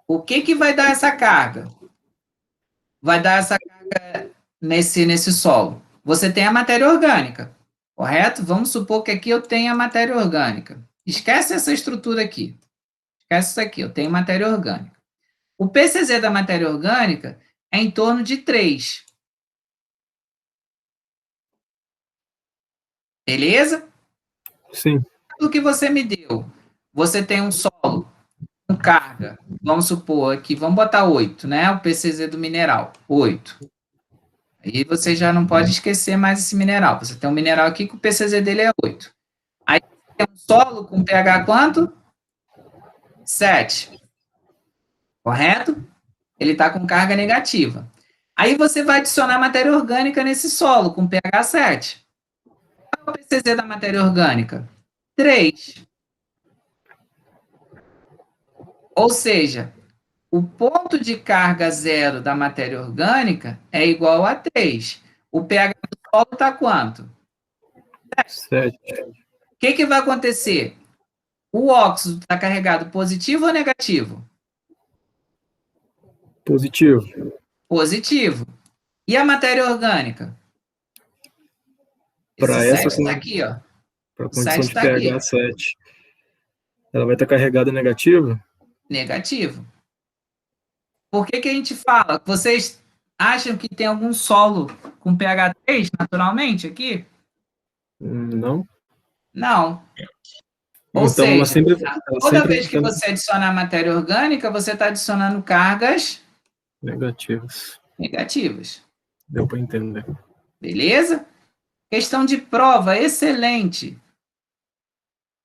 O que vai dar essa carga? Vai dar essa carga nesse solo. Você tem a matéria orgânica, correto? Vamos supor que aqui eu tenha a matéria orgânica. Esquece essa estrutura aqui. Esquece isso aqui, eu tenho matéria orgânica. O PCZ da matéria orgânica é em torno de 3. Beleza? Sim. O que você me deu? Você tem um solo com carga, vamos supor aqui, vamos botar 8, né? O PCZ do mineral, 8. Aí você já não pode esquecer mais esse mineral. Você tem um mineral aqui que o PCZ dele é 8. Aí tem um solo com pH quanto? 7. Correto? Ele está com carga negativa. Aí você vai adicionar matéria orgânica nesse solo com pH 7. Qual é o PCZ da matéria orgânica? 3. Ou seja, o ponto de carga zero da matéria orgânica é igual a 3. O pH do solo está quanto? 7. O que vai acontecer? O óxido está carregado positivo ou negativo? Positivo. Positivo. E a matéria orgânica? Para essa está aqui, ó. Para a condição de pH 7. Ela vai estar carregada negativa? Negativo. Por que a gente fala? Vocês acham que tem algum solo com pH 3 naturalmente aqui? Não. Não. Ou então, seja, toda vez que sempre você adicionar matéria orgânica, você está adicionando cargas negativas. Deu para entender. Beleza? Questão de prova, excelente.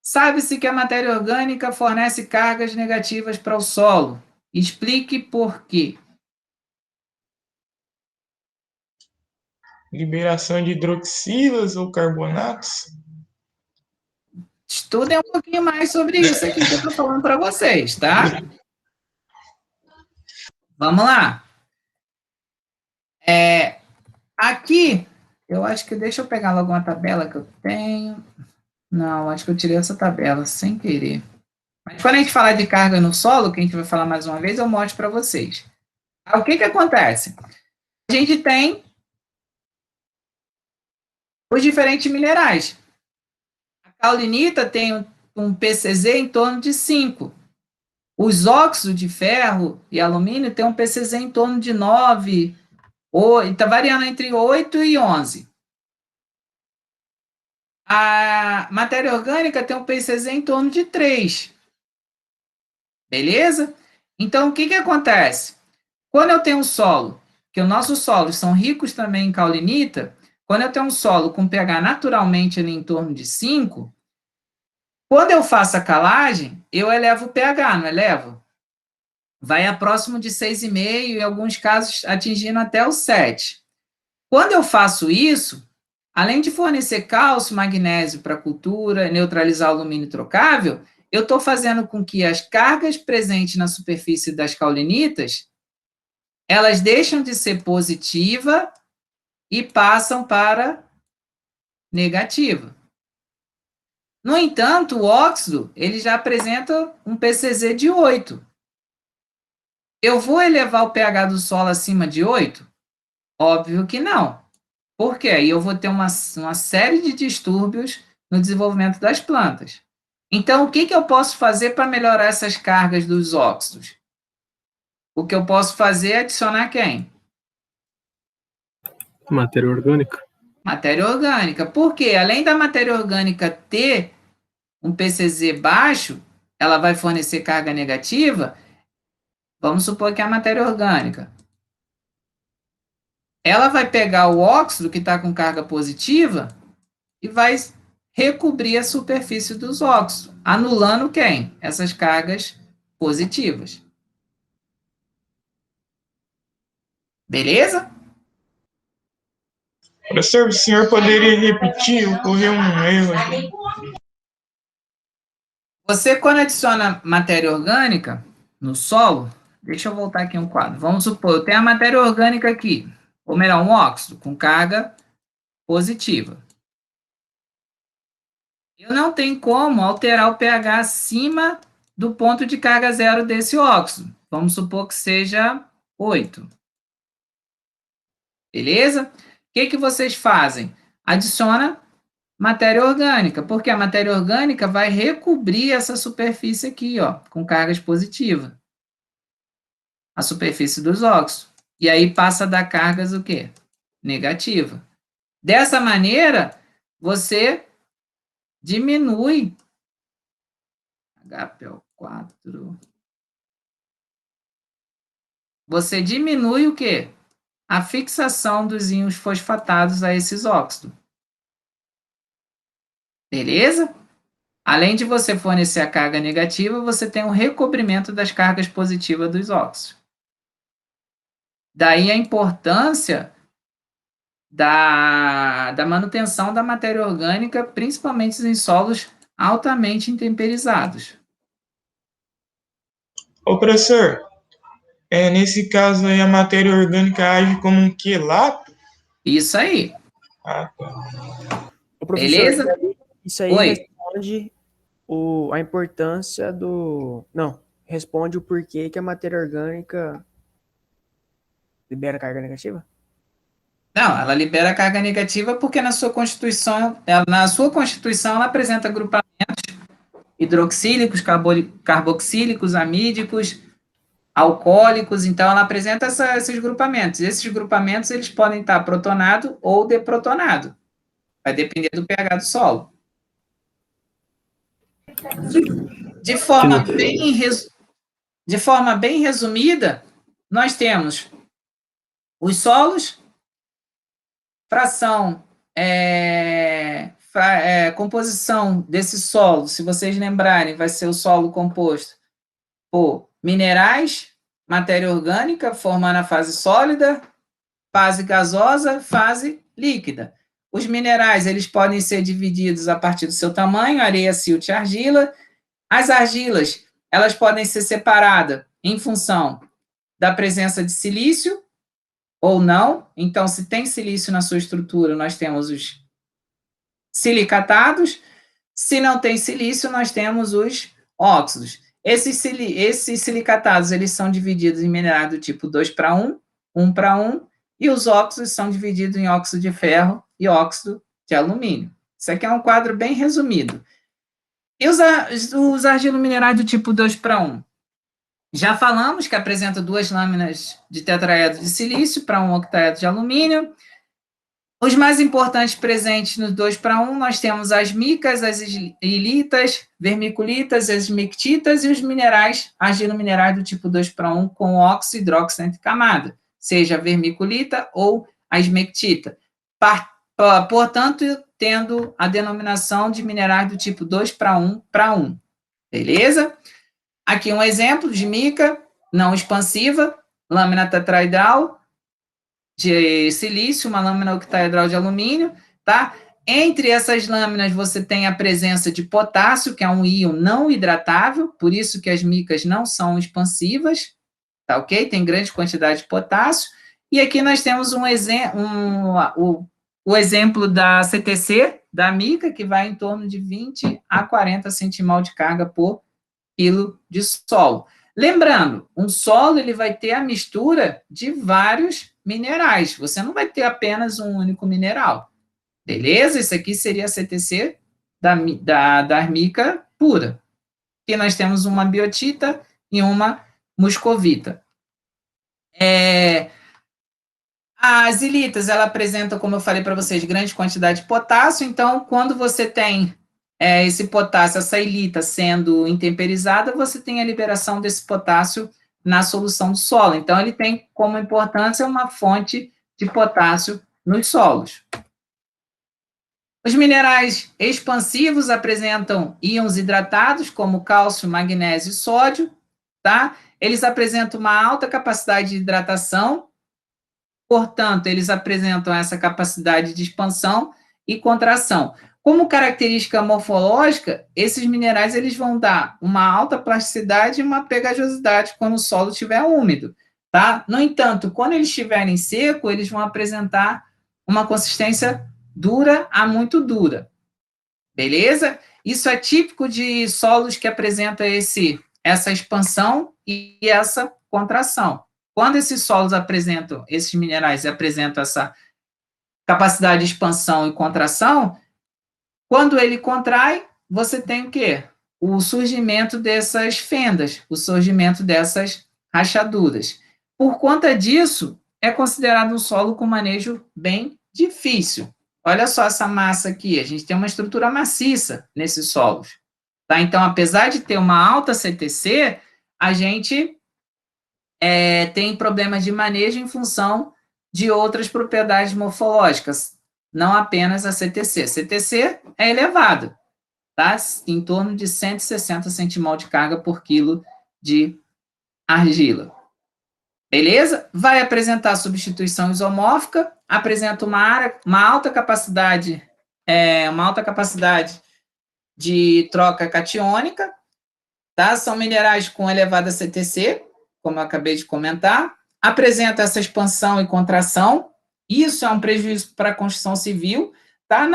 Sabe-se que a matéria orgânica fornece cargas negativas para o solo. Explique por quê. Liberação de hidroxilas ou carbonatos? Estudem um pouquinho mais sobre isso aqui que eu estou falando para vocês, tá? Vamos lá. Aqui, eu acho que... Deixa eu pegar logo uma tabela que eu tenho. Não, acho que eu tirei essa tabela sem querer. Mas quando a gente falar de carga no solo, que a gente vai falar mais uma vez, eu mostro para vocês. O que acontece? A gente tem os diferentes minerais. A caulinita tem um PCZ em torno de 5. Os óxidos de ferro e alumínio têm um PCZ em torno de 9, está variando entre 8 e 11. A matéria orgânica tem um PCZ em torno de 3. Beleza? Então, o que acontece? Quando eu tenho um solo, que os nossos solos são ricos também em caulinita, quando eu tenho um solo com pH naturalmente ali em torno de 5, quando eu faço a calagem, eu elevo o pH, não elevo? Vai a próximo de 6,5, em alguns casos atingindo até o 7. Quando eu faço isso, além de fornecer cálcio, magnésio para a cultura, neutralizar o alumínio trocável, eu estou fazendo com que as cargas presentes na superfície das caulinitas, elas deixam de ser positiva e passam para negativa. No entanto, o óxido, ele já apresenta um PCZ de 8. Eu vou elevar o pH do solo acima de 8? Óbvio que não. Por quê? Aí eu vou ter uma série de distúrbios no desenvolvimento das plantas. Então, o que eu posso fazer para melhorar essas cargas dos óxidos? O que eu posso fazer é adicionar quem? Matéria orgânica. Matéria orgânica. Por quê? Além da matéria orgânica ter um PCZ baixo, ela vai fornecer carga negativa. Vamos supor que é a matéria orgânica. Ela vai pegar o óxido que está com carga positiva e vai recobrir a superfície dos óxidos, anulando quem? Essas cargas positivas. Beleza? Professor, o senhor poderia repetir? Ocorreu um erro aqui. Você, quando adiciona matéria orgânica no solo, deixa eu voltar aqui um quadro. Vamos supor, eu tenho a matéria orgânica aqui, ou melhor, um óxido com carga positiva. Eu não tenho como alterar o pH acima do ponto de carga zero desse óxido. Vamos supor que seja 8. Beleza? O que vocês fazem? Adiciona matéria orgânica, porque a matéria orgânica vai recobrir essa superfície aqui, ó, com cargas positivas. A superfície dos óxidos. E aí passa a dar cargas o quê? Negativa. Dessa maneira, você diminui HPO4. Você diminui o quê? A fixação dos íons fosfatados a esses óxidos. Beleza? Além de você fornecer a carga negativa, você tem um recobrimento das cargas positivas dos óxidos. Daí a importância da manutenção da matéria orgânica, principalmente em solos altamente intemperizados. Ô, professor, nesse caso aí a matéria orgânica age como um quelato? Isso aí. Ah, tá. Ô, professor, Beleza? Isso aí Oi. responde a importância do... Não, responde o porquê que a matéria orgânica libera carga negativa? Não, ela libera carga negativa porque na sua constituição ela apresenta agrupamentos hidroxílicos, carboxílicos, amídicos, alcoólicos, então ela apresenta esses grupamentos. Esses grupamentos eles podem estar protonado ou deprotonado. Vai depender do pH do solo. De forma bem resumida, nós temos os solos, composição desse solo, se vocês lembrarem, vai ser o solo composto por minerais, matéria orgânica, formando a fase sólida, fase gasosa, fase líquida. Os minerais, eles podem ser divididos a partir do seu tamanho, areia, silt e argila. As argilas, elas podem ser separadas em função da presença de silício ou não. Então, se tem silício na sua estrutura, nós temos os silicatados. Se não tem silício, nós temos os óxidos. Esses silicatados, eles são divididos em minerais do tipo 2:1, 1:1, e os óxidos são divididos em óxido de ferro e óxido de alumínio. Isso aqui é um quadro bem resumido. E os argilominerais do tipo 2:1? Já falamos que apresenta 2 lâminas de tetraedro de silício para 1 octaedro de alumínio. Os mais importantes presentes no 2:1, nós temos as micas, as ilitas, vermiculitas, as esmectitas e os minerais, argilominerais do tipo 2:1 com óxido e hidróxido entre camada, seja a vermiculita ou a esmectita. Portanto, tendo a denominação de minerais do tipo 2:1. Beleza? Aqui um exemplo de mica não expansiva, lâmina tetraedral de silício, uma lâmina octaedral de alumínio, tá? Entre essas lâminas você tem a presença de potássio, que é um íon não hidratável, por isso que as micas não são expansivas, tá ok? Tem grande quantidade de potássio. E aqui nós temos o exemplo da CTC, da mica, que vai em torno de 20 a 40 centimol de carga por quilo de solo. Lembrando, um solo ele vai ter a mistura de vários minerais. Você não vai ter apenas um único mineral. Beleza? Isso aqui seria a CTC da mica pura. Aqui nós temos uma biotita e uma muscovita. A zilitas, ela apresenta, como eu falei para vocês, grande quantidade de potássio, então, quando você tem esse potássio, essa ilita sendo intemperizada, você tem a liberação desse potássio na solução do solo. Então, ele tem como importância uma fonte de potássio nos solos. Os minerais expansivos apresentam íons hidratados, como cálcio, magnésio e sódio, tá? Eles apresentam uma alta capacidade de hidratação, portanto, eles apresentam essa capacidade de expansão e contração. Como característica morfológica, esses minerais eles vão dar uma alta plasticidade e uma pegajosidade quando o solo estiver úmido, tá? No entanto, quando eles estiverem secos, eles vão apresentar uma consistência dura a muito dura, beleza? Isso é típico de solos que apresentam essa expansão e essa contração. Quando esses solos apresentam, esses minerais apresentam essa capacidade de expansão e contração, quando ele contrai, você tem o quê? O surgimento dessas fendas, o surgimento dessas rachaduras. Por conta disso, é considerado um solo com manejo bem difícil. Olha só essa massa aqui, a gente tem uma estrutura maciça nesses solos. Tá? Então, apesar de ter uma alta CTC, a gente tem problemas de manejo em função de outras propriedades morfológicas, não apenas a CTC. CTC é elevado, tá? Em torno de 160 centimol de carga por quilo de argila. Beleza? Vai apresentar substituição isomórfica, apresenta uma alta capacidade de troca catiônica, tá? São minerais com elevada CTC, como eu acabei de comentar, apresenta essa expansão e contração, isso é um prejuízo para a construção civil, tá?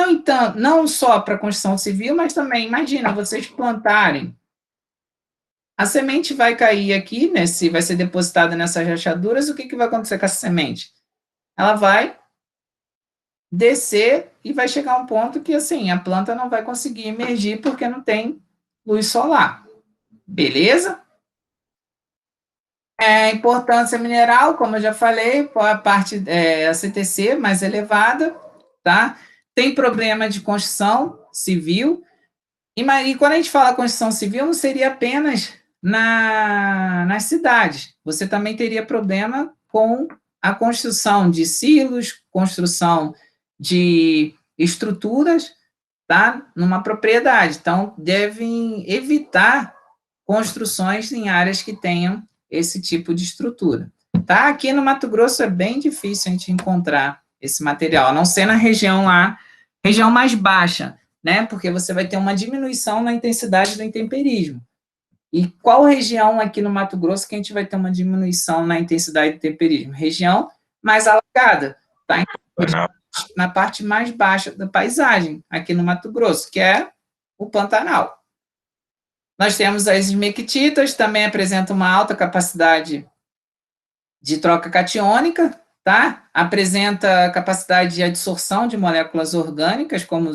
Não só para a construção civil, mas também, imagina, vocês plantarem, a semente vai cair aqui, vai ser depositada nessas rachaduras, o que vai acontecer com essa semente? Ela vai descer e vai chegar a um ponto que, assim, a planta não vai conseguir emergir porque não tem luz solar, beleza? Importância mineral, como eu já falei, a parte a CTC mais elevada, tá? Tem problema de construção civil, e quando a gente fala construção civil, não seria apenas nas cidades, você também teria problema com a construção de silos, construção de estruturas, tá? Numa propriedade, então devem evitar construções em áreas que tenham esse tipo de estrutura. Tá? Aqui no Mato Grosso é bem difícil a gente encontrar esse material, a não ser na região mais baixa, né? Porque você vai ter uma diminuição na intensidade do intemperismo. E qual região aqui no Mato Grosso que a gente vai ter uma diminuição na intensidade do intemperismo? Região mais alagada, tá? Na parte mais baixa da paisagem, aqui no Mato Grosso, que é o Pantanal. Nós temos as esmectitas, também apresentam uma alta capacidade de troca catiônica, tá? Apresenta capacidade de adsorção de moléculas orgânicas, como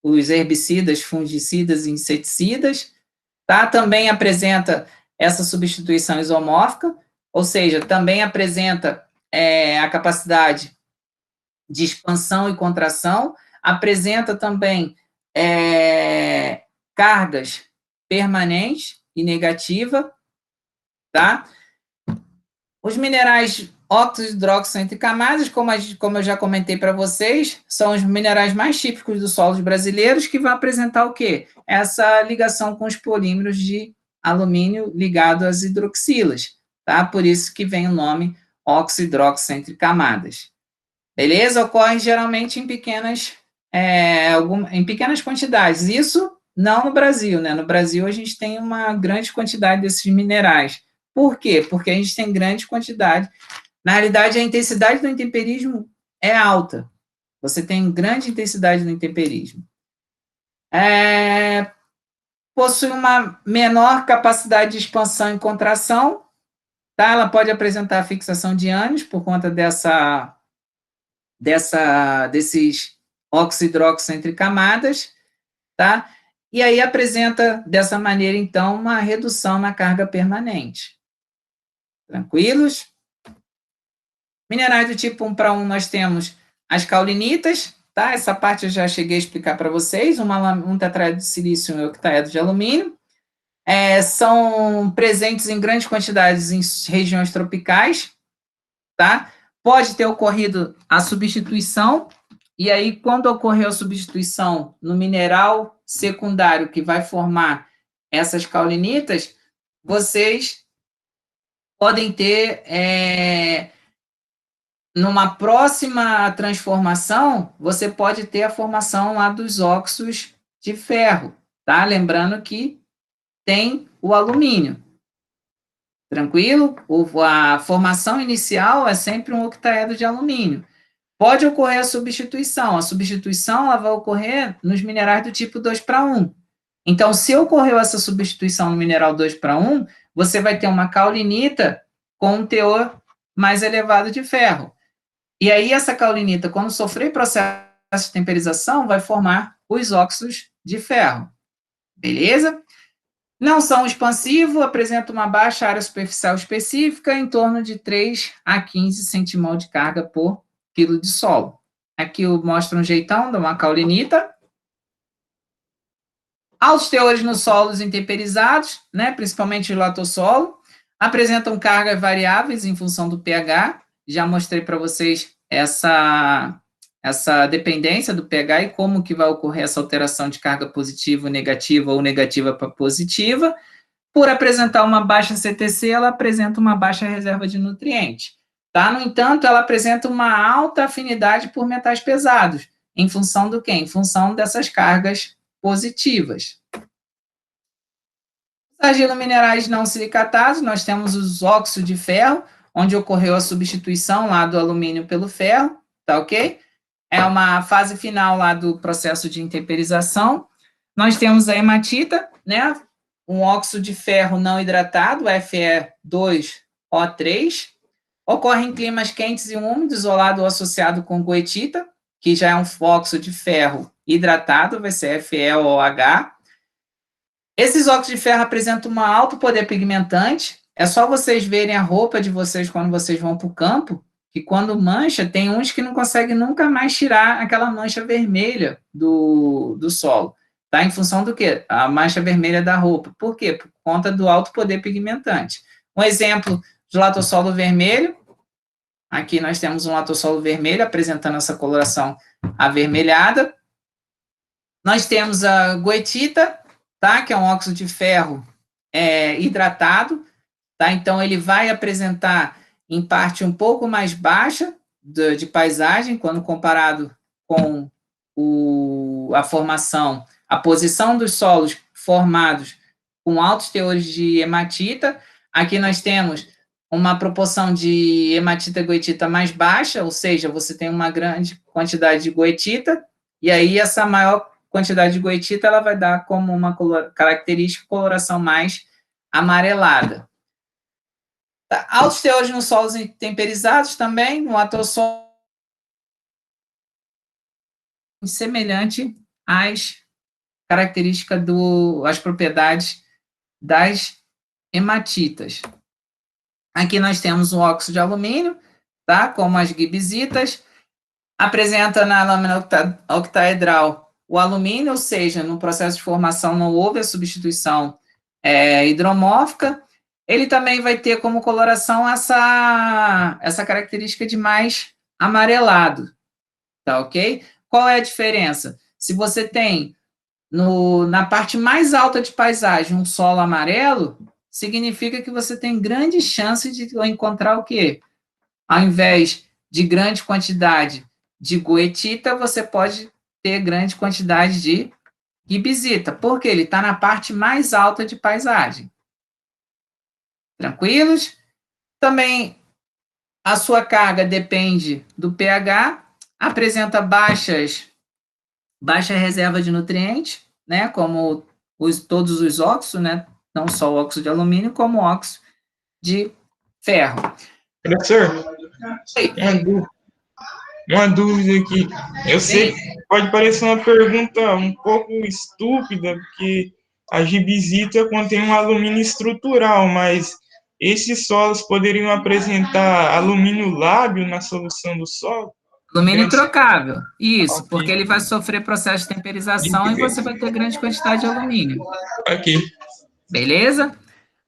os herbicidas, fungicidas e inseticidas, tá? Também apresenta essa substituição isomórfica, ou seja, também apresenta a capacidade de expansão e contração, apresenta também cargas permanente e negativa, tá? Os minerais óxido e hidróxido entre camadas, como eu já comentei para vocês, são os minerais mais típicos dos solos brasileiros, que vão apresentar o quê? Essa ligação com os polímeros de alumínio ligado às hidroxilas, tá? Por isso que vem o nome óxido e hidróxido entre camadas. Beleza? Ocorre geralmente em pequenas quantidades. Isso não no Brasil, né? No Brasil, a gente tem uma grande quantidade desses minerais. Por quê? Porque a gente tem grande quantidade. Na realidade, a intensidade do intemperismo é alta. Você tem grande intensidade no intemperismo. Possui uma menor capacidade de expansão e contração, tá? Ela pode apresentar fixação de ânions por conta desses óxido e hidróxido entre camadas, tá? E aí apresenta, dessa maneira, então, uma redução na carga permanente. Tranquilos? Minerais do tipo 1 para 1, nós temos as caulinitas, tá? Essa parte eu já cheguei a explicar para vocês, um tetraedro de silício e um octaedro de alumínio. São presentes em grandes quantidades em regiões tropicais, tá? Pode ter ocorrido a substituição, e aí, quando ocorreu a substituição no mineral secundário que vai formar essas caulinitas, vocês podem ter, numa próxima transformação, você pode ter a formação lá dos óxidos de ferro, tá? Lembrando que tem o alumínio. Tranquilo? A formação inicial é sempre um octaedro de alumínio. Pode ocorrer a substituição. A substituição ela vai ocorrer nos minerais do tipo 2 para 1. Então, se ocorreu essa substituição no mineral 2 para 1, você vai ter uma caulinita com um teor mais elevado de ferro. E aí, essa caulinita, quando sofrer processo de temperização, vai formar os óxidos de ferro. Beleza? Não são expansivos, apresentam uma baixa área superficial específica, em torno de 3 a 15 centimol de carga por quilo de solo. Aqui eu mostro um jeitão de uma caulinita. Altos teores nos solos intemperizados, né, principalmente o latossolo, apresentam cargas variáveis em função do pH. Já mostrei para vocês essa dependência do pH e como que vai ocorrer essa alteração de carga positiva ou negativa para positiva. Por apresentar uma baixa CTC, ela apresenta uma baixa reserva de nutrientes. Tá? No entanto, ela apresenta uma alta afinidade por metais pesados. Em função do quê? Em função dessas cargas positivas. Os argilominerais não silicatados, nós temos os óxidos de ferro, onde ocorreu a substituição lá do alumínio pelo ferro, tá ok? É uma fase final lá do processo de intemperização. Nós temos a hematita, né? Um óxido de ferro não hidratado, Fe2O3. Ocorre em climas quentes e úmidos, isolado ou associado com goetita, que já é um óxido de ferro hidratado, vai ser FeOH. Esses óxidos de ferro apresentam um alto poder pigmentante. É só vocês verem a roupa de vocês quando vocês vão para o campo, que quando mancha, tem uns que não conseguem nunca mais tirar aquela mancha vermelha do solo. Tá? Em função do quê? A mancha vermelha da roupa. Por quê? Por conta do alto poder pigmentante. Um exemplo de latossolo vermelho. Aqui nós temos um latossolo vermelho, apresentando essa coloração avermelhada. Nós temos a goetita, tá? Que é um óxido de ferro hidratado. Tá? Então, ele vai apresentar em parte um pouco mais baixa de paisagem, quando comparado com a formação, a posição dos solos formados com altos teores de hematita. Aqui nós temos uma proporção de hematita-goetita mais baixa, ou seja, você tem uma grande quantidade de goetita, e aí essa maior quantidade de goetita ela vai dar como uma característica coloração mais amarelada. Altos teores nos solos temperizados também, no latossolo, semelhante às características às propriedades das hematitas. Aqui nós temos o óxido de alumínio, tá? Como as gibsitas, apresenta na lâmina octaedral o alumínio, ou seja, no processo de formação não houve a substituição hidromórfica. Ele também vai ter como coloração essa característica de mais amarelado, tá ok? Qual é a diferença? Se você tem na parte mais alta de paisagem um solo amarelo, significa que você tem grande chance de encontrar o quê? Ao invés de grande quantidade de goetita, você pode ter grande quantidade de gibsita, porque ele está na parte mais alta de paisagem. Tranquilos? Também a sua carga depende do pH, apresenta baixa reserva de nutrientes, né, como todos os óxidos, né, não só o óxido de alumínio, como o óxido de ferro. Professor, uma dúvida aqui. Eu sei que pode parecer uma pergunta um pouco estúpida, porque a gibsita contém um alumínio estrutural, mas esses solos poderiam apresentar alumínio lábil na solução do solo? Alumínio trocável, isso, Ok. porque ele vai sofrer processo de temperização e você vai ter grande quantidade de alumínio. Ok. Beleza?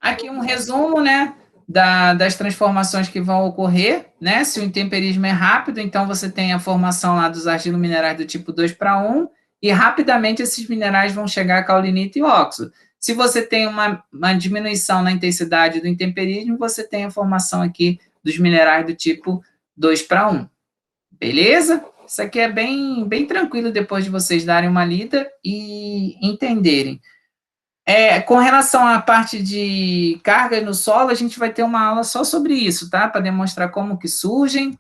Aqui um resumo, né, das transformações que vão ocorrer, né? Se o intemperismo é rápido, então você tem a formação lá dos argilominerais do tipo 2:1, e rapidamente esses minerais vão chegar a caulinita e óxido. Se você tem uma diminuição na intensidade do intemperismo, você tem a formação aqui dos minerais do tipo 2:1. Beleza? Isso aqui é bem tranquilo depois de vocês darem uma lida e entenderem. Com relação à parte de cargas no solo, a gente vai ter uma aula só sobre isso, tá? Para demonstrar como que surgem,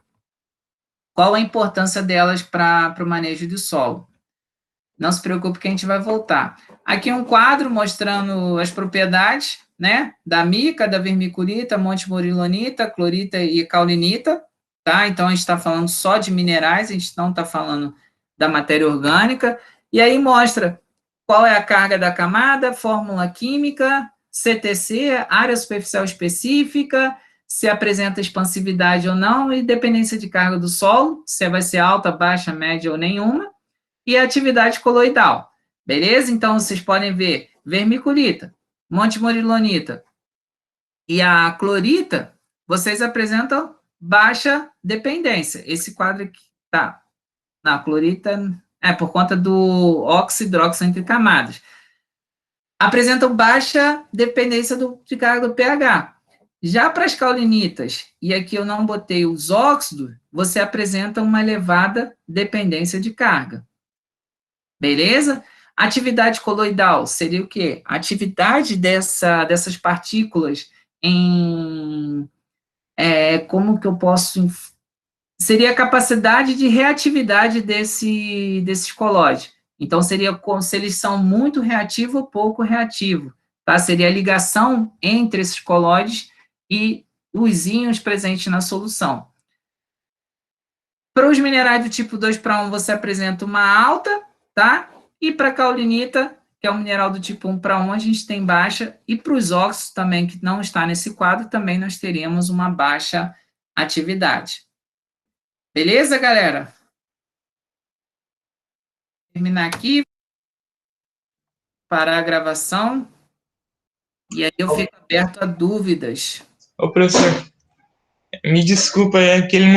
qual a importância delas para o manejo do solo. Não se preocupe que a gente vai voltar. Aqui um quadro mostrando as propriedades, né? Da mica, da vermiculita, montimorilonita, clorita e caulinita, tá? Então, a gente está falando só de minerais, a gente não está falando da matéria orgânica. E aí mostra qual é a carga da camada, fórmula química, CTC, área superficial específica, se apresenta expansividade ou não, e dependência de carga do solo, se vai ser alta, baixa, média ou nenhuma, e a atividade coloidal. Beleza? Então, vocês podem ver vermiculita, montimorilonita e a clorita, vocês apresentam baixa dependência. Esse quadro aqui, tá? Na clorita, por conta do óxido hidróxido entre camadas. Apresentam baixa dependência de carga do pH. Já para as caulinitas, e aqui eu não botei os óxidos, você apresenta uma elevada dependência de carga. Beleza? Atividade coloidal seria o quê? A atividade dessas partículas em... como que eu posso... Seria a capacidade de reatividade desses colóides. Então, seria se eles são muito reativos ou pouco reativos. Tá? Seria a ligação entre esses colóides e os íons presentes na solução. Para os minerais do tipo 2:1, você apresenta uma alta, tá? E para a caulinita, que é o mineral do tipo 1:1, a gente tem baixa. E para os óxidos também, que não está nesse quadro, também nós teríamos uma baixa atividade. Beleza, galera? Vou terminar aqui. Parar a gravação. E aí eu fico aberto a dúvidas. Ô, professor, me desculpa, é aquele momento